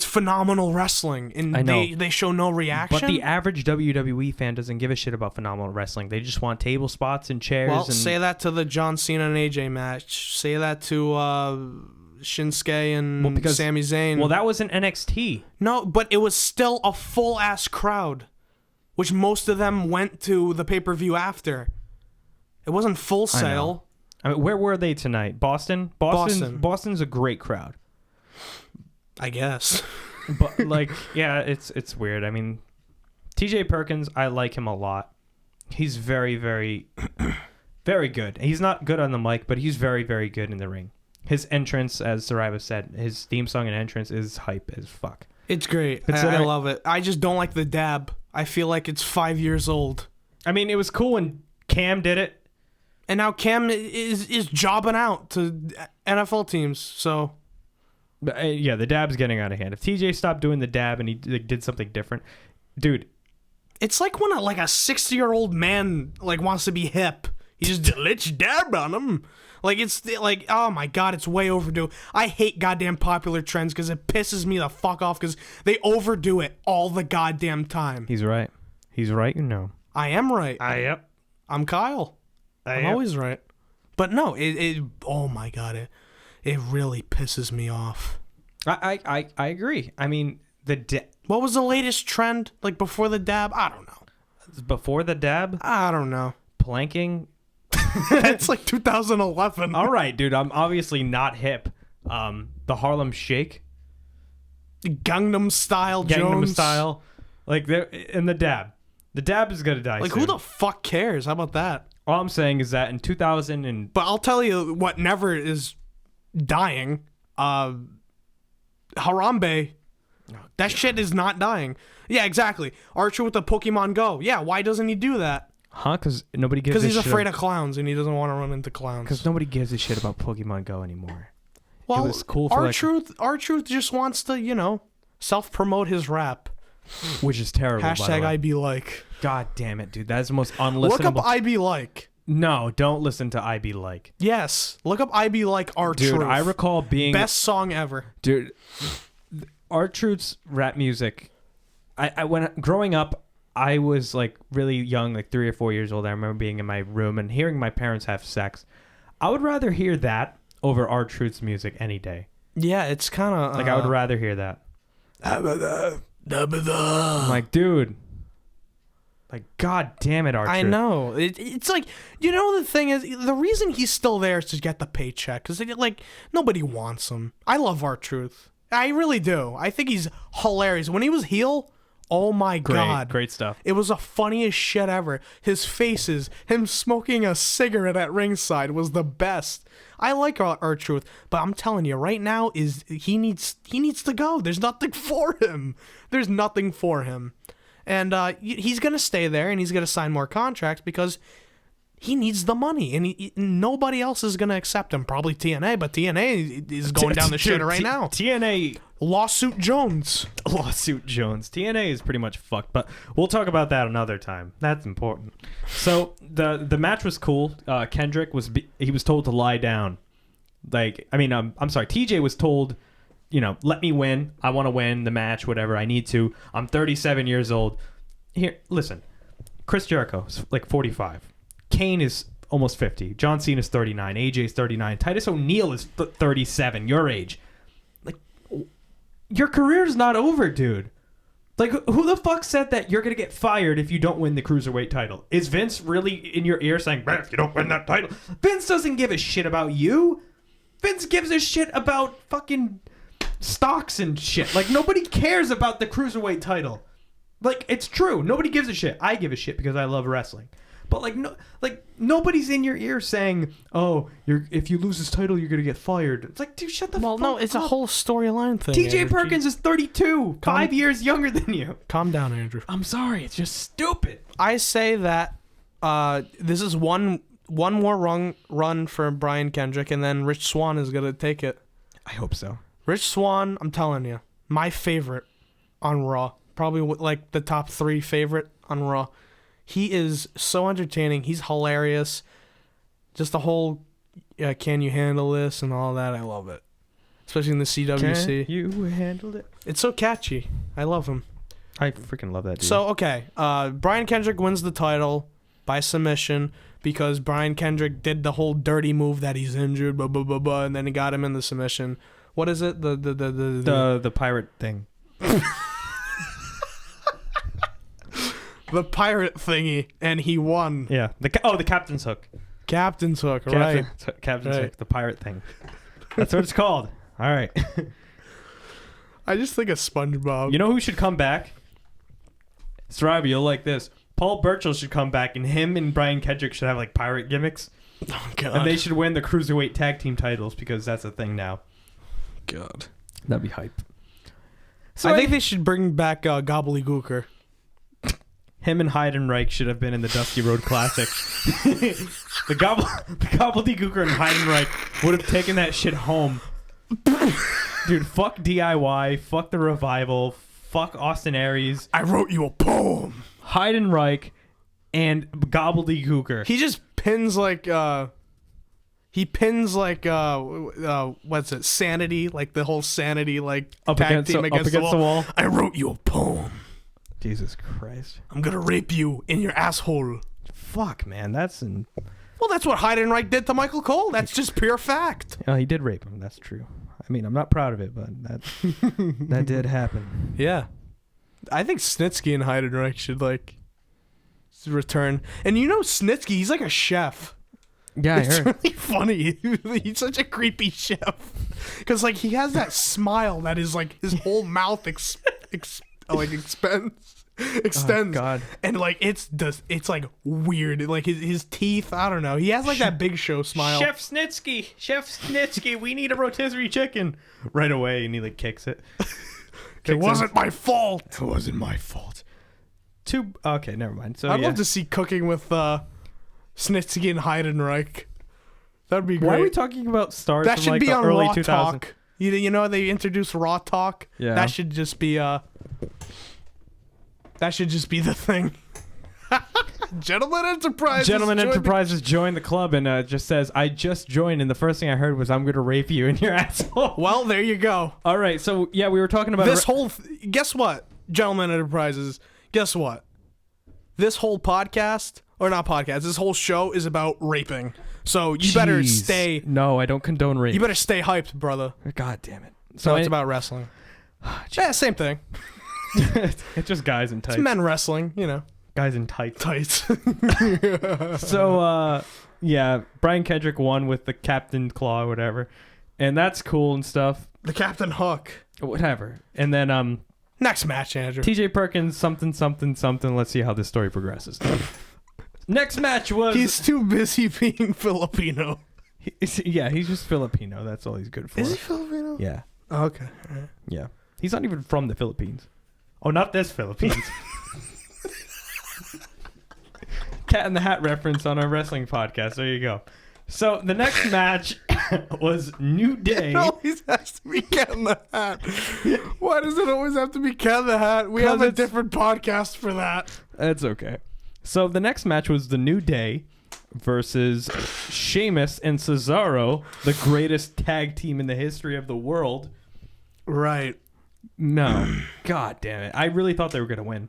phenomenal wrestling, and I know. they show no reaction. But the average WWE fan doesn't give a shit about phenomenal wrestling. They just want table spots and chairs. Well, and say that to the John Cena and AJ match. Say that to Shinsuke and Sami Zayn. Well, that was an NXT. No, but it was still a full-ass crowd, which most of them went to the pay-per-view after. It wasn't Full Sail. I mean, where were they tonight? Boston? Boston's a great crowd. I guess. But like, yeah, it's weird. I mean, TJ Perkins, I like him a lot. He's very, very, very good. He's not good on the mic, but he's very, very good in the ring. His entrance, as Saraiva said, his theme song and entrance is hype as fuck. It's great. I love it. I just don't like the dab. I feel like it's 5 years old. I mean, it was cool when Cam did it. And now Cam is jobbing out to NFL teams, so... But, yeah, the dab's getting out of hand. If TJ stopped doing the dab and he did something different, dude. It's like when a 60-year-old man wants to be hip. He just let's dab on him. Like it's like, oh my God, it's way overdue. I hate goddamn popular trends because it pisses me the fuck off because they overdo it all the goddamn time. He's right. He's right, you know. I am right. Yep. I'm Kyle. I'm always right. But no, oh my God, it really pisses me off. I agree. I mean, what was the latest trend before the dab? I don't know. Before the dab? I don't know. Planking? That's 2011. All right, dude. I'm obviously not hip. The Harlem Shake? Gangnam Style, Gangnam Jones. Style. And the dab. The dab is going to die soon. Who the fuck cares? How about that? All I'm saying is that in 2000 But I'll tell you what never is dying. Harambe. That shit is not dying. Yeah, exactly. Archer with the Pokemon Go. Yeah, why doesn't he do that? Huh? Because nobody gives a shit. Because he's afraid of clowns and he doesn't want to run into clowns. Because nobody gives a shit about Pokemon Go anymore. Well, it was cool for R-Truth just wants to, self-promote his rap. Which is terrible, by the way. #IB like. God damn it, dude. That is the most unlistenable. Look up IB like. No, don't listen to IB like. Yes. Look up IB like R-Truth. Dude, I recall being... Best song ever. Dude, R-Truth's rap music... when growing up, I was really young, 3 or 4 years old. I remember being in my room and hearing my parents have sex. I would rather hear that over R-Truth's music any day. Yeah, it's kind of... I would rather hear that. I'm like, dude... God damn it, R-Truth. I know. It's the thing is, the reason he's still there is to get the paycheck. Because, nobody wants him. I love R-Truth. I really do. I think he's hilarious. When he was heel, oh my God. Great stuff. It was the funniest shit ever. His faces, him smoking a cigarette at ringside was the best. I like R-Truth, but I'm telling you right now, he needs to go. There's nothing for him. There's nothing for him. And he's going to stay there, and he's going to sign more contracts because he needs the money, and nobody else is going to accept him. Probably TNA, but TNA is going down the shitter right now. TNA... Lawsuit Jones. TNA is pretty much fucked, but we'll talk about that another time. That's important. So the match was cool. Kendrick was told to lie down. I'm sorry. TJ was told let me win. I want to win the match, whatever I need to. I'm 37 years old. Here, listen. Chris Jericho is like 45. Kane is almost 50. John Cena is 39. AJ is 39. Titus O'Neil is 37, your age. Like, your career's not over, dude. Like, who the fuck said that you're going to get fired if you don't win the Cruiserweight title? Is Vince really in your ear saying, if you don't win that title? Vince doesn't give a shit about you. Vince gives a shit about fucking stocks and shit. Like, nobody cares about the Cruiserweight title. Like, it's true. Nobody gives a shit. I give a shit because I love wrestling. But nobody's in your ear saying, "Oh, if you lose this title, you're gonna get fired." It's like, dude, shut the fuck up. Well, no, it's a whole storyline thing. TJ Perkins is 32, 5 years younger than you. Calm down, Andrew. I'm sorry, it's just stupid. I say that this is one more run for Brian Kendrick, and then Rich Swann is gonna take it. I hope so. Rich Swann, I'm telling you, my favorite on Raw. Probably like the top 3 favorite on Raw. He is so entertaining. He's hilarious. Just the whole, can you handle this and all that. I love it. Especially in the CWC. Can you handle it? It's so catchy. I love him. I freaking love that dude. So, okay. Brian Kendrick wins the title by submission because Brian Kendrick did the whole dirty move that he's injured, blah, blah, blah, blah, and then he got him in the submission. What is it? The pirate thing. The pirate thingy, and he won. Yeah. The captain's hook. Captain's hook, right. Captain's hook, the pirate thing. That's what it's called. All right. I just think of SpongeBob. You know who should come back? Sarabi, you'll like this. Paul Burchill should come back, and him and Brian Kendrick should have like pirate gimmicks. Oh, God. And they should win the Cruiserweight tag team titles because that's a thing now. God. That'd be hype. So I think they should bring back Gobbledygooker. Him and Heidenreich should have been in the Dusty Road Classic. the Gobbledygooker and Heidenreich would have taken that shit home. Dude, fuck DIY, fuck the Revival, fuck Austin Aries. I wrote you a poem. Heidenreich and Gobbledygooker. He just pins like what's it? Sanity, like the whole Sanity like up tag against, team against the wall. I wrote you a poem. Jesus Christ. I'm gonna rape you in your asshole. Fuck, man, that's Well, that's what Heidenreich did to Michael Cole. That's just pure fact. Oh, he did rape him. That's true. I mean, I'm not proud of it, but that did happen. Yeah. I think Snitsky and Heidenreich should like return. And you know Snitsky, he's like a chef. Yeah, it's really funny. He's such a creepy chef. Because like he has that smile that is like his whole mouth extends. Oh, God. And like it's like weird. Like his teeth, I don't know. He has like that Big Show smile. Chef Snitsky, we need a rotisserie chicken right away, and he like kicks it. It wasn't my fault. It wasn't my fault. Okay, never mind. So I'd love to see cooking with Snitsky and Heidenreich. That'd be great. Why are we talking about stars that from should like be the on early Raw 2000s? Talk. You know they introduced Raw Talk. Yeah. That should just be the thing. Gentleman Enterprises joined the club and just says, I just joined, and the first thing I heard was, I'm going to rape you in your asshole. Well, there you go. All right, so yeah, we were talking about this guess what, Gentleman Enterprises, guess what? This whole podcast, or not podcast, this whole show is about raping. So you better stay... No, I don't condone rape. You better stay hyped, brother. God damn it. So it's about wrestling. Yeah, same thing. It's just guys in tights. It's men wrestling, you know. Guys in tights. So, yeah, Brian Kendrick won with the Captain Claw or whatever. And that's cool and stuff. The Captain Hook. Whatever. And then, next match, Andrew. TJ Perkins, something. Let's see how this story progresses. Next match was... He's too busy being Filipino. He's just Filipino. That's all he's good for. Is he Filipino? Yeah. Oh, okay. All right. Yeah. He's not even from the Philippines. Oh, not this Philippines. Cat in the Hat reference on our wrestling podcast. There you go. So the next match was New Day. It always has to be Cat in the Hat. Why does it always have to be Cat in the Hat? We have a different podcast for that. That's okay. So the next match was the New Day versus Sheamus and Cesaro, the greatest tag team in the history of the world. Right. No. God damn it. I really thought they were going to win.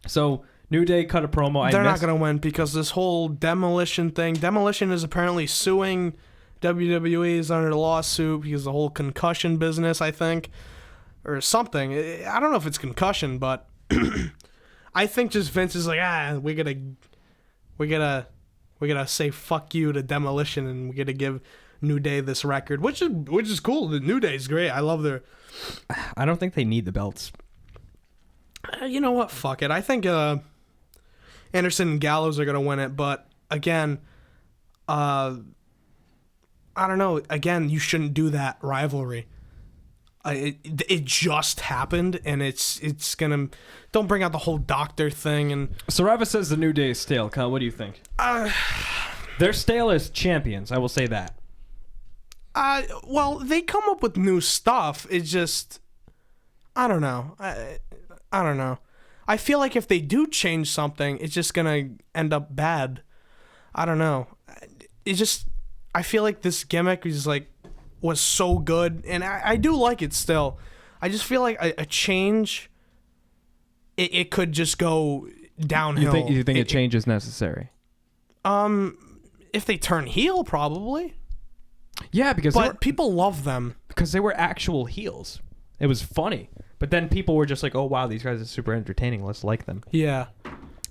So, New Day cut a promo. They're not going to win because this whole Demolition thing. Demolition is apparently suing WWE's under the lawsuit because the whole concussion business, I think, or something. I don't know if it's concussion, but I think just Vince is like, we gotta say fuck you to Demolition, and we gotta give New Day this record, which is cool. The New Day's great. I love their. I don't think they need the belts. You know what? Fuck it. I think Anderson and Gallows are gonna win it, but again, I don't know. Again, you shouldn't do that rivalry. It just happened, and it's gonna. Don't bring out the whole doctor thing. And Sarava says the New Day is stale. Kyle, what do you think? They're stale as champions. I will say that. Well, they come up with new stuff. It's just, I don't know. I don't know. I feel like if they do change something, it's just gonna end up bad. I don't know. I feel like this gimmick was so good, and I do like it still. I just feel like a change, it could just go downhill. You think a change is necessary? If they turn heel, probably. Yeah, because people love them. Because they were actual heels. It was funny. But then people were just like, oh, wow, these guys are super entertaining. Let's like them. Yeah.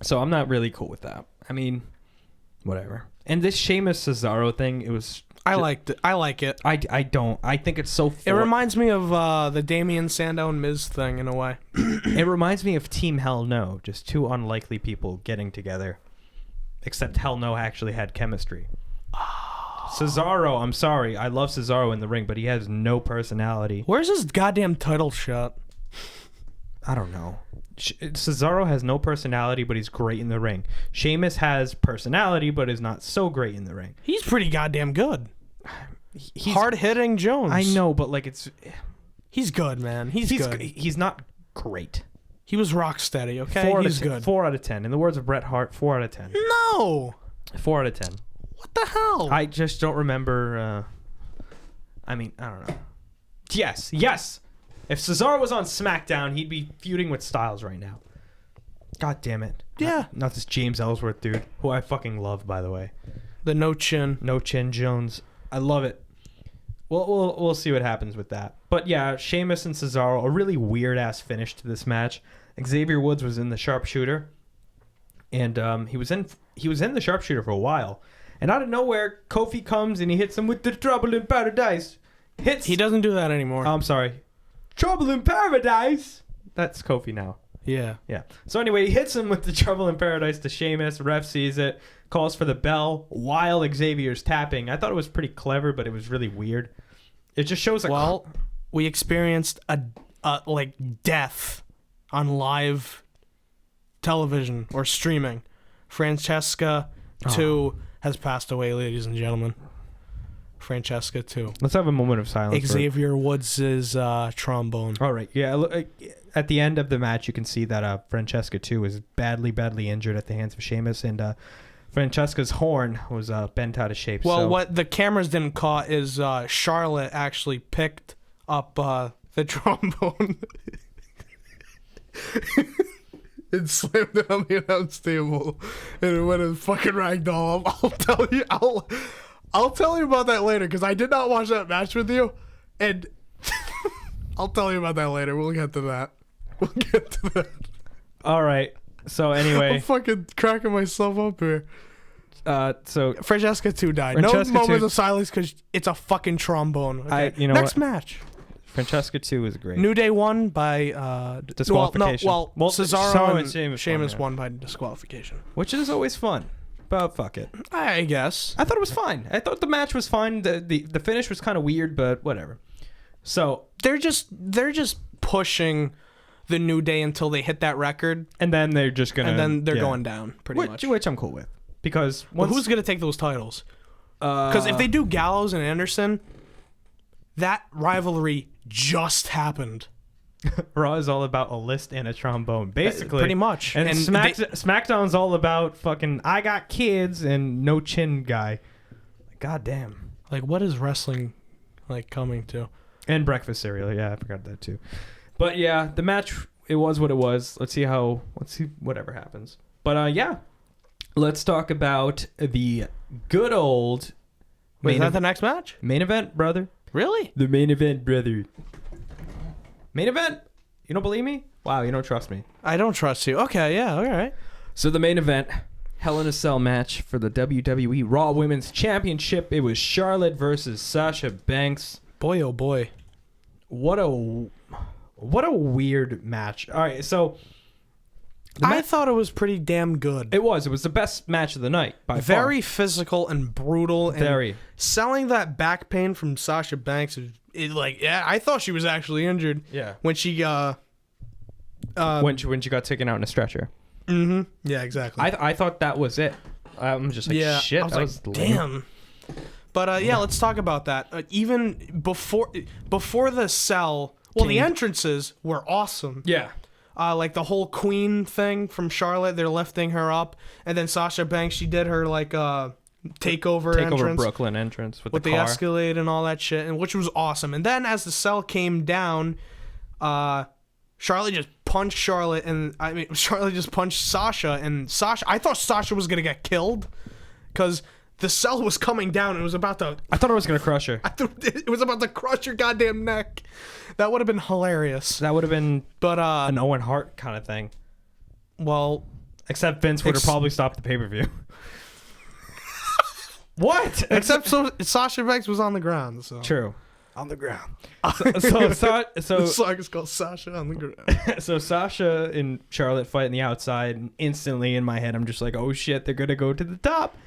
So I'm not really cool with that. I mean, whatever. And this Sheamus Cesaro thing, it was... I liked it. I like it. I don't. I think it's so... It reminds me of the Damian Sandow and Miz thing in a way. It reminds me of Team Hell No. Just two unlikely people getting together. Except Hell No actually had chemistry. Cesaro, I'm sorry. I love Cesaro in the ring, but he has no personality. Where's his goddamn title shot? I don't know. Cesaro has no personality, but he's great in the ring. Sheamus has personality, but is not so great in the ring. He's pretty goddamn good. He's hard-hitting Jones. I know, but like it's... He's good, man. He's good. He's not great. He was rock steady, okay? He's good. 4 out of 10. In the words of Bret Hart, 4 out of 10. No! 4 out of 10. What the hell? I just don't remember... I mean, I don't know. Yes. If Cesaro was on SmackDown, he'd be feuding with Styles right now. God damn it. Yeah. Not this James Ellsworth dude, who I fucking love, by the way. The No Chin Jones. I love it. We'll see what happens with that. But yeah, Sheamus and Cesaro, a really weird-ass finish to this match. Xavier Woods was in the sharpshooter. And he was in the sharpshooter for a while. And out of nowhere, Kofi comes and he hits him with the Trouble in Paradise. He doesn't do that anymore. I'm sorry. Trouble in Paradise. That's Kofi now. Yeah. So anyway, he hits him with the Trouble in Paradise to Sheamus. Ref sees it, calls for the bell while Xavier's tapping. I thought it was pretty clever, but it was really weird. It just shows we experienced a death on live television or streaming. Francesca 2 has passed away, ladies and gentlemen. Francesca 2. Let's have a moment of silence. Xavier Woods' trombone. All right. Yeah. At the end of the match, you can see that Francesca 2 is badly injured at the hands of Sheamus, and Francesca's horn was bent out of shape. Well, what the cameras didn't caught is Charlotte actually picked up the trombone and slammed it on the announce table, and it went a fucking ragdoll. I'll tell you about that later, because I did not watch that match with you, and I'll tell you about that later. We'll get to that. All right. So anyway, I'm fucking cracking myself up here. So Francesca 2 died. No moments of silence because it's a fucking trombone. Okay? Next match. Francesca 2 is great. New Day won by disqualification. Cesaro and Sheamus won by disqualification, which is always fun. But fuck it. I guess. I thought it was fine. I thought the match was fine. The finish was kind of weird, but whatever. So they're just pushing the New Day until they hit that record, and then they're just gonna, and then they're going down pretty much. Which I'm cool with, because who's gonna take those titles? Because if they do Gallows and Anderson, that rivalry just happened. Raw is all about a list and a trombone, basically. Pretty much. And SmackDown's all about fucking I got kids and no chin guy. God damn. Like, what is wrestling coming to? And breakfast cereal. Yeah, I forgot that too. But yeah, the match, it was what it was. Let's see whatever happens. But yeah, let's talk about the good old Wait, is that the next match? main event, brother. Really? The main event, brother. Main event? You don't believe me? Wow, you don't trust me. I don't trust you. Okay, yeah, all right. So the main event, Hell in a Cell match for the WWE Raw Women's Championship. It was Charlotte versus Sasha Banks. Boy, oh boy. What a weird match. All right, so I thought it was pretty damn good. it was the best match of the night by Very physical and brutal. And Very. selling that back pain from Sasha Banks, I thought she was actually injured. Yeah. When she when she got taken out in a stretcher. Mm-hmm. Yeah, exactly. I thought that was it. I'm just like, shit. I was like, damn. But yeah, let's talk about that. Even before the cell, the entrances were awesome. Yeah. Like the whole Queen thing from Charlotte, they're lifting her up, and then Sasha Banks, she did her takeover entrance, Brooklyn entrance with the car. Escalade and all that shit, and which was awesome. And then as the cell came down, Charlotte just punched Charlotte just punched Sasha, and I thought Sasha was gonna get killed because the cell was coming down and it was about to. I thought it was gonna crush her. I thought it was about to crush her goddamn neck. That would have been hilarious. That would have been But an Owen Hart kind of thing. well, Except Vince would have probably stopped the pay-per-view. What? except Sasha Banks was on the ground. So True. on the ground. So The song is called Sasha on the ground. so Sasha and Charlotte fight in the outside, and instantly in my head I'm just like, oh shit, they're gonna go to the top.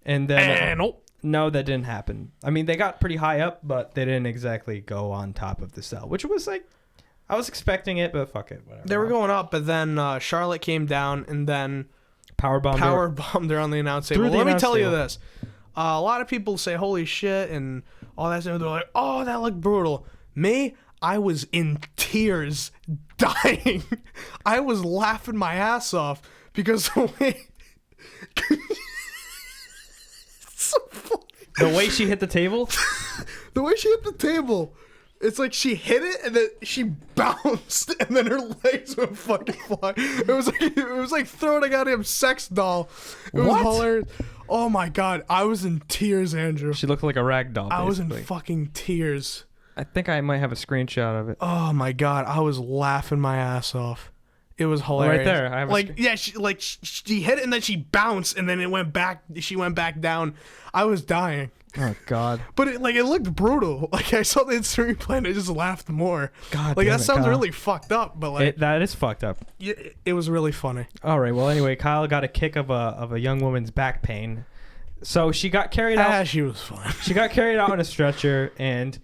And then no, that didn't happen. I mean, they got pretty high up, but they didn't exactly go on top of the cell, which was like, I was expecting it, but fuck it, whatever. They were going up, but then Charlotte came down and then powerbombed her on the announce table. Let me tell you this. A lot of people say, holy shit, and all that stuff. They're like, oh, that looked brutal. Me, I was in tears, dying. I was laughing my ass off because the way... so funny. The way she hit the table? The way she hit the table, it's like she hit it and then she bounced and then her legs went fucking flying. It was like throwing a goddamn sex doll. It was hilarious. Oh my god, I was in tears, Andrew. She looked like a rag doll, basically. I was in fucking tears. I think I might have a screenshot of it. Oh my god, I was laughing my ass off. It was hilarious. Right there. I have she hit it and then she bounced and then it went back. She went back down. I was dying. Oh god. But it looked brutal. Like I saw the instant replay and I just laughed more. God. Like that sounds really fucked up, but like that is fucked up. It was really funny. All right. Well, anyway, Kyle got a kick of a young woman's back pain, so she got carried out. She was fine. She got carried out in a stretcher, and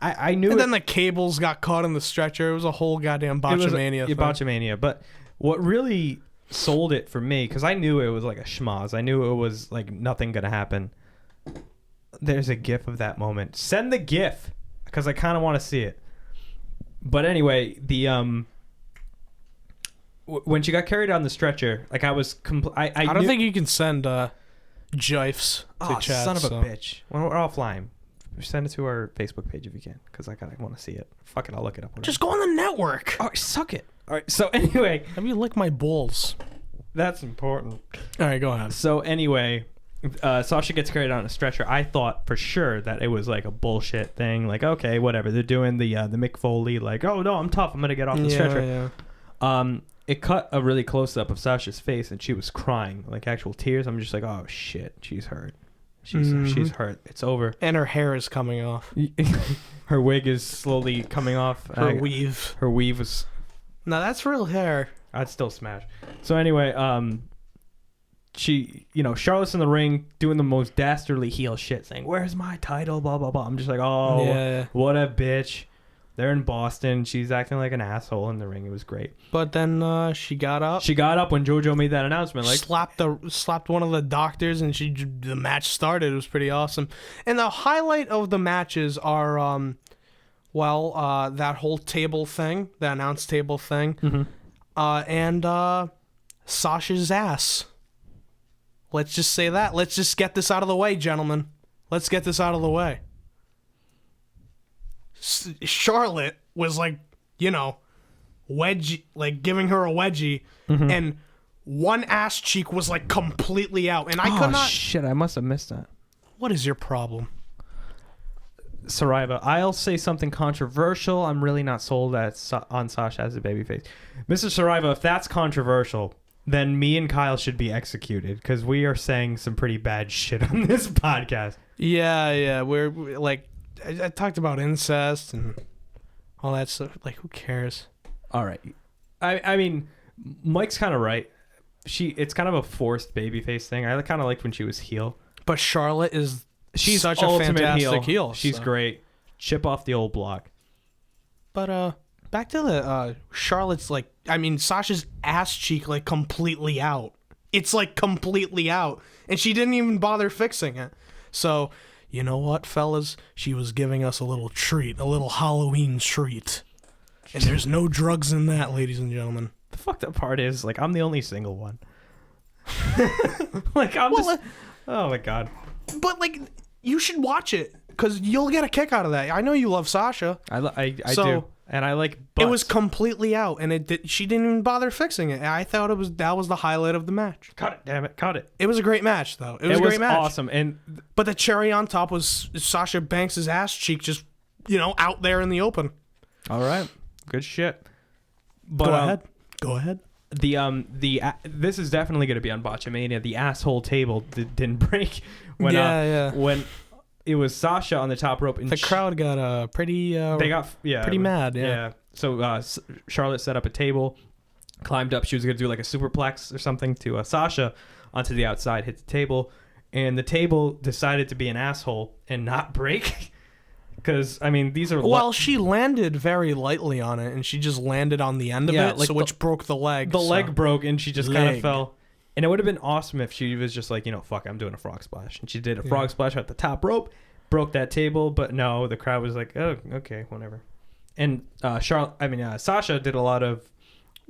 I knew. And then the cables got caught in the stretcher. It was a whole goddamn botchamania thing. Botchamania. But what really sold it for me, because I knew it was like a schmoz. I knew it was like nothing gonna happen. There's a GIF of that moment. Send the GIF, because I kind of want to see it. But anyway, the when she got carried on the stretcher, like I was, I don't think you can send gifs to chat. Son of a bitch. When we're offline, send it to our Facebook page if you can, because I want to see it. Fuck it, I'll look it up. Whatever. Just go on the network. All right, suck it. All right. So anyway, let me lick my balls. That's important. All right, go ahead. So anyway. Sasha gets carried on a stretcher. I thought for sure that it was like a bullshit thing. Like, okay, whatever. They're doing the Mick Foley, like, oh no, I'm tough. I'm gonna get off the stretcher. Yeah. It cut a really close up of Sasha's face, and she was crying, like actual tears. I'm just like, oh shit, she's hurt. She's hurt. It's over. And her hair is coming off. Her wig is slowly coming off. Her weave. Her weave was. No, that's real hair. I'd still smash. So anyway, she, Charlotte's in the ring doing the most dastardly heel shit, saying, where's my title, blah, blah, blah. I'm just like, what a bitch. They're in Boston. She's acting like an asshole in the ring. It was great. But then she got up. She got up when JoJo made that announcement. Like slapped one of the doctors, and the match started. It was pretty awesome. And the highlight of the matches are, that whole table thing, the announce table thing, and Sasha's ass. Let's just say that. Let's just get this out of the way, gentlemen. Let's get this out of the way. Charlotte was like, wedgie, like giving her a wedgie, and one ass cheek was like completely out, and I could not. Shit! I must have missed that. What is your problem? Saraiva, I'll say something controversial. I'm really not sold on Sasha as a babyface. Mr. Saraiva, if that's controversial, then me and Kyle should be executed because we are saying some pretty bad shit on this podcast. Yeah. We're like, I talked about incest and all that stuff. Like, who cares? All right. I mean, Mike's kind of right. It's kind of a forced babyface thing. I kind of liked when she was heel. But Charlotte is... She's such a ultimate fantastic heel. She's great. Chip off the old block. But back to the Charlotte's like, I mean, Sasha's ass cheek like completely out. It's like completely out, and she didn't even bother fixing it. So you know what, fellas? She was giving us a little treat, a little Halloween treat, and there's no drugs in that, ladies and gentlemen. The fucked up part is like I'm the only single one. Like oh my god. But like, you should watch it because you'll get a kick out of that. I know you love Sasha. I do, and I like. Butts. It was completely out, and she didn't even bother fixing it. I thought that was the highlight of the match. Cut it, damn it, cut it. It was a great match, though. It was a great match. Awesome, but the cherry on top was Sasha Banks' ass cheek, just out there in the open. All right, good shit. But, Go ahead. This is definitely going to be on Botchamania. The asshole table didn't break when when it was Sasha on the top rope, and the crowd got pretty pretty mad. Yeah. So Charlotte set up a table, climbed up. She was going to do like a superplex or something to Sasha onto the outside, hit the table, and the table decided to be an asshole and not break. Because, I mean, these are... Well, she landed very lightly on it, and she just landed on the end of it, like which broke the leg. The leg broke, and she just kind of fell. And it would have been awesome if she was just like, fuck, I'm doing a frog splash. And she did a frog splash at the top rope, broke that table, but no, the crowd was like, oh, okay, whatever. And Sasha did a lot of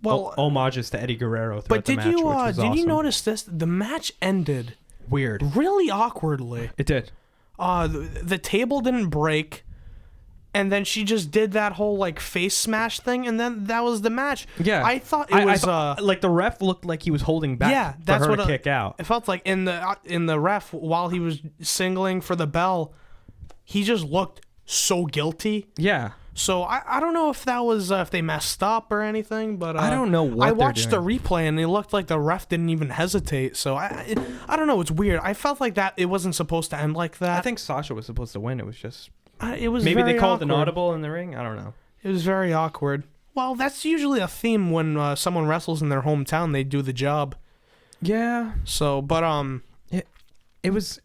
homages to Eddie Guerrero throughout the match, which was awesome. Did you notice this? The match ended... Weird. Really awkwardly. It did. The table didn't break, and then she just did that whole like face smash thing, and then that was the match. Yeah, I thought it was like the ref looked like he was holding back for her to kick out. It felt like in the ref while he was singling for the bell, he just looked so guilty. Yeah. So I don't know if that was if they messed up or anything, but I don't know what I watched the replay and it looked like the ref didn't even hesitate. So I don't know. It's weird. I felt like that it wasn't supposed to end like that. I think Sasha was supposed to win. It was just it was maybe very they called awkward. an audible in the ring. I don't know. It was very awkward. Well, that's usually a theme when someone wrestles in their hometown. They do the job. Yeah. So, but it was.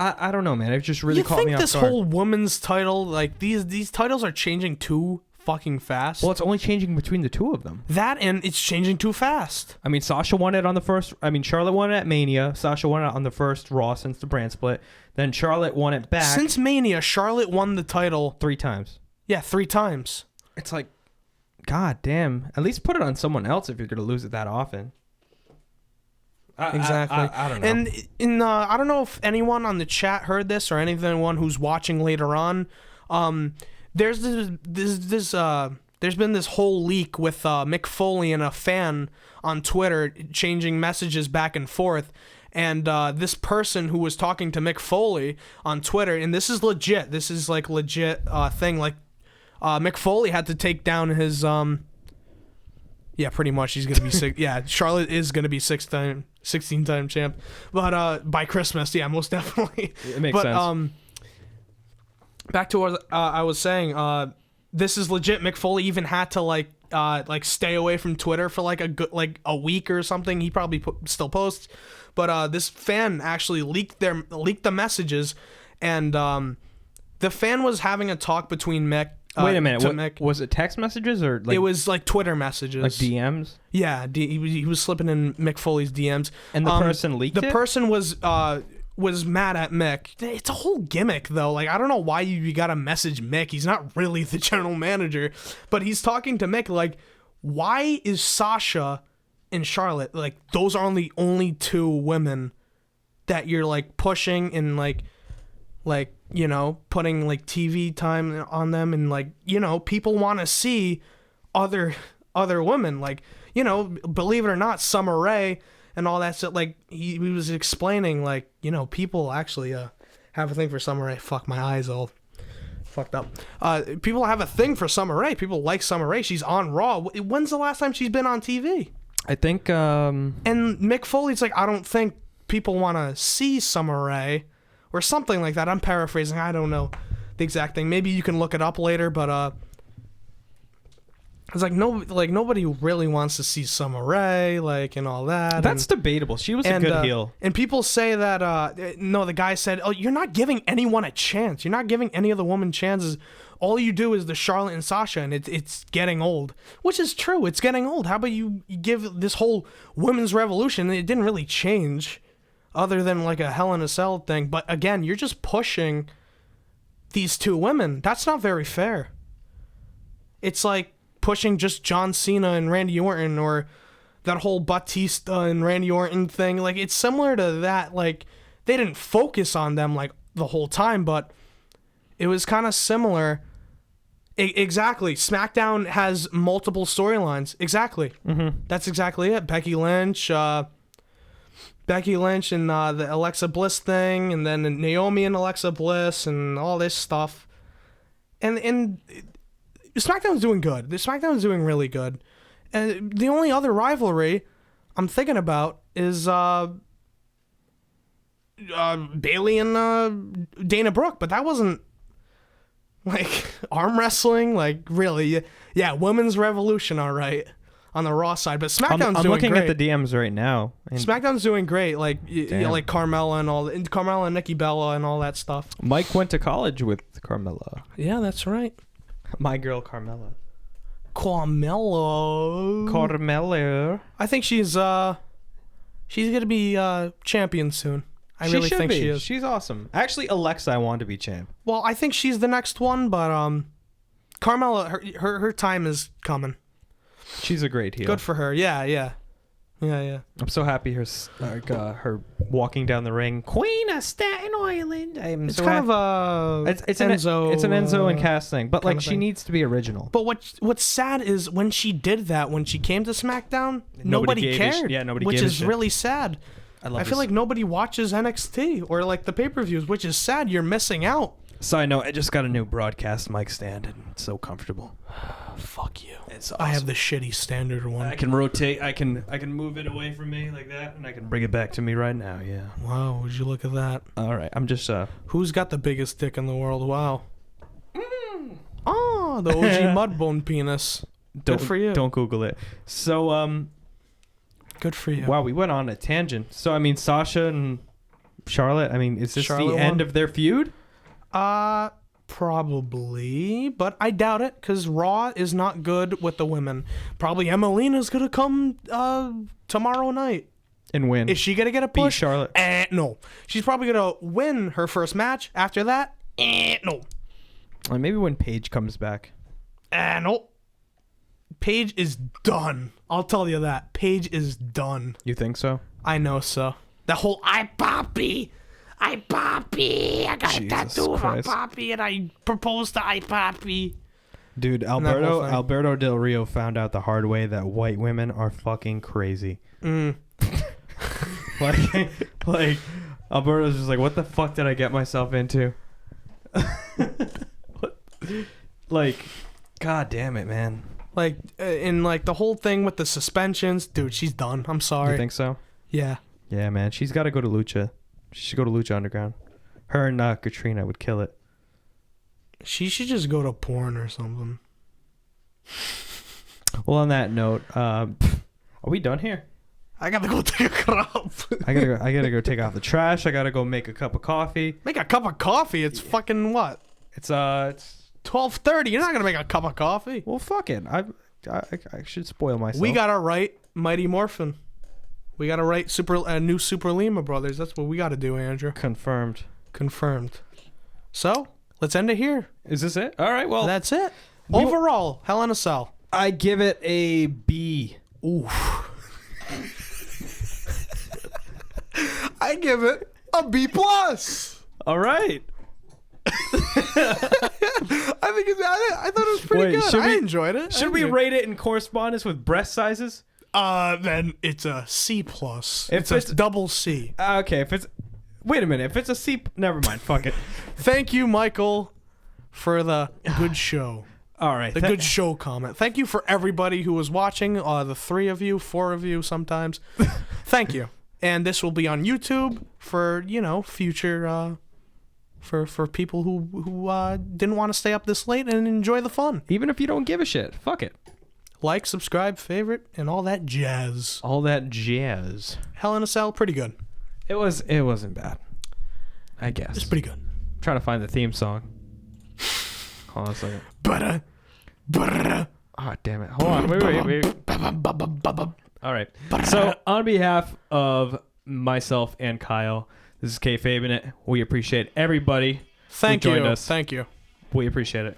I don't know, man. It just really caught me off guard. You think this whole women's title, like these titles are changing too fucking fast? Well, it's only changing between the two of them. That and it's changing too fast. I mean, Sasha won it on the first. I mean, Charlotte won it at Mania. Sasha won it on the first Raw since the brand split. Then Charlotte won it back. Since Mania, Charlotte won the title 3 times. Yeah, 3 times. It's like, god damn. At least put it on someone else if you're gonna lose it that often. Exactly. I don't know. And I don't know if anyone on the chat heard this or anyone who's watching later on. There's there's been this whole leak with Mick Foley and a fan on Twitter changing messages back and forth. And this person who was talking to Mick Foley on Twitter, and this is legit. This is like legit thing. Like Mick Foley had to take down his yeah, pretty much he's gonna be six. Yeah, Charlotte is gonna be 16-time champ, but by Christmas, yeah, most definitely. It makes sense. Back to what I was saying. This is legit. Mick Foley even had to like stay away from Twitter for like a week or something. He probably still posts, but this fan actually leaked the messages, and the fan was having a talk between Mick. Wait a minute. Was it text messages or like? It was like Twitter messages, like DMs. Yeah, he was slipping in Mick Foley's DMs. And the person leaked it? The person was mad at Mick. It's a whole gimmick though. Like I don't know why you gotta message Mick. He's not really the general manager, but he's talking to Mick like, why is Sasha and Charlotte like those are the only 2 women that you're like pushing and like like, you know, putting like TV time on them, and like, you know, people want to see other women, like, you know, believe it or not, Summer Rae and all that stuff. Like he was explaining, like, you know, people actually have a thing for Summer Rae. Fuck, my eyes all fucked up. People have a thing for Summer Rae. People like Summer Rae. She's on Raw. When's the last time she's been on TV? I think. And Mick Foley's like, I don't think people want to see Summer Rae, or something like that. I'm paraphrasing. I don't know the exact thing. Maybe you can look it up later. But it's like nobody really wants to see Summer Rae, like, and all that. That's debatable. She was a good heel. And people say that no, the guy said, "Oh, you're not giving anyone a chance. You're not giving any of the women chances. All you do is the Charlotte and Sasha, and it's getting old." Which is true. It's getting old. How about you give this whole women's revolution? It didn't really change, other than like a Hell in a Cell thing. But again, you're just pushing these two women. That's not very fair. It's like pushing just John Cena and Randy Orton, or that whole Batista and Randy Orton thing. Like, it's similar to that. Like, they didn't focus on them like the whole time, but it was kind of similar. Exactly. SmackDown has multiple storylines. Exactly. Mm-hmm. That's exactly it. Becky Lynch and the Alexa Bliss thing, and then Naomi and Alexa Bliss and all this stuff. And SmackDown's doing good. SmackDown's doing really good. And the only other rivalry I'm thinking about is Bayley and Dana Brooke, but that wasn't like arm wrestling. Like, really, yeah, women's revolution, all right, on the Raw side. But SmackDown's doing great. I'm looking at the DMs right now. SmackDown's doing great. Like, like Carmella and Carmella and Nikki Bella and all that stuff. Mike went to college with Carmella. Yeah, that's right. My girl Carmella. Carmella. I think she's gonna be champion soon. I really think she is. She's awesome. Actually, Alexa, I want to be champ. Well, I think she's the next one, but Carmella, her time is coming. She's a great heel. Good for her. Yeah. I'm so happy her walking down the ring, Queen of Staten Island. It's so kind of it's an Enzo and Cass thing, but like she needs to be original. But what's sad is when she did that, when she came to SmackDown, nobody cared. Nobody which gave is really sad. I feel like nobody watches NXT or like the pay-per-views, which is sad. You're missing out. Side note, I just got a new broadcast mic stand and it's so comfortable. Fuck you. It's awesome. I have the shitty standard one. I can rotate. I can move it away from me like that, and I can bring it back to me right now. Yeah. Wow. Would you look at that? All right. I'm just. Who's got the biggest dick in the world? Wow. Oh, the OG Mudbone penis. Good for you. Don't Google it. So Good for you. Wow, we went on a tangent. So I mean, Sasha and Charlotte. I mean, is this the end of their feud? Probably, but I doubt it, because Raw is not good with the women. Probably Emelina's gonna come tomorrow night and win. Is she gonna get a push? Beat Charlotte? No. She's probably gonna win her first match. After that, no. Maybe when Paige comes back. No. Paige is done. I'll tell you that. Paige is done. You think so? I know so. That whole I Poppy, I got a tattoo of I Poppy, and I proposed to I Poppy. Dude, Alberto Del Rio found out the hard way that white women are fucking crazy. like Alberto's just like, what the fuck did I get myself into? Like, god damn it, man. Like, in like the whole thing with the suspensions, dude, she's done. I'm sorry. You think so? Yeah. Yeah, man. She's got to go to Lucha. She should go to Lucha Underground. Her and Katrina would kill it. She should just go to porn or something. Well, on that note, are we done here? I gotta go take a crap. I gotta go take off the trash. I gotta go make a cup of coffee. Make a cup of coffee? It's fucking what? It's 12:30. You're not gonna make a cup of coffee. Well, fuck it. I should spoil myself. We gotta write Mighty Morphin. We gotta write new Super Lima Brothers. That's what we gotta do, Andrew. Confirmed. So let's end it here. Is this it? All right. Well, that's it. Overall, Hell in a Cell. I give it a B. Ooh. I give it a B+. All right. I thought it was pretty good. I enjoyed it. Should we rate it in correspondence with breast sizes? Then it's a C+. It's a double C. Okay, if it's... Wait a minute. If it's a C... Never mind. Fuck it. Thank you, Michael, for the good show. All right. The good show comment. Thank you for everybody who was watching. The 3 of you, 4 of you sometimes. Thank you. And this will be on YouTube for, future... For people who didn't want to stay up this late and enjoy the fun. Even if you don't give a shit. Fuck it. Like, subscribe, favorite, and all that jazz. All that jazz. Hell in a Cell, pretty good. It wasn't bad. I guess. It's pretty good. I'm trying to find the theme song. Hold on a second. Oh, damn it. Hold on. Wait. All right. So, on behalf of myself and Kyle, this is Kayfabin It. We appreciate everybody Thank who joined you. us. Thank you. We appreciate it.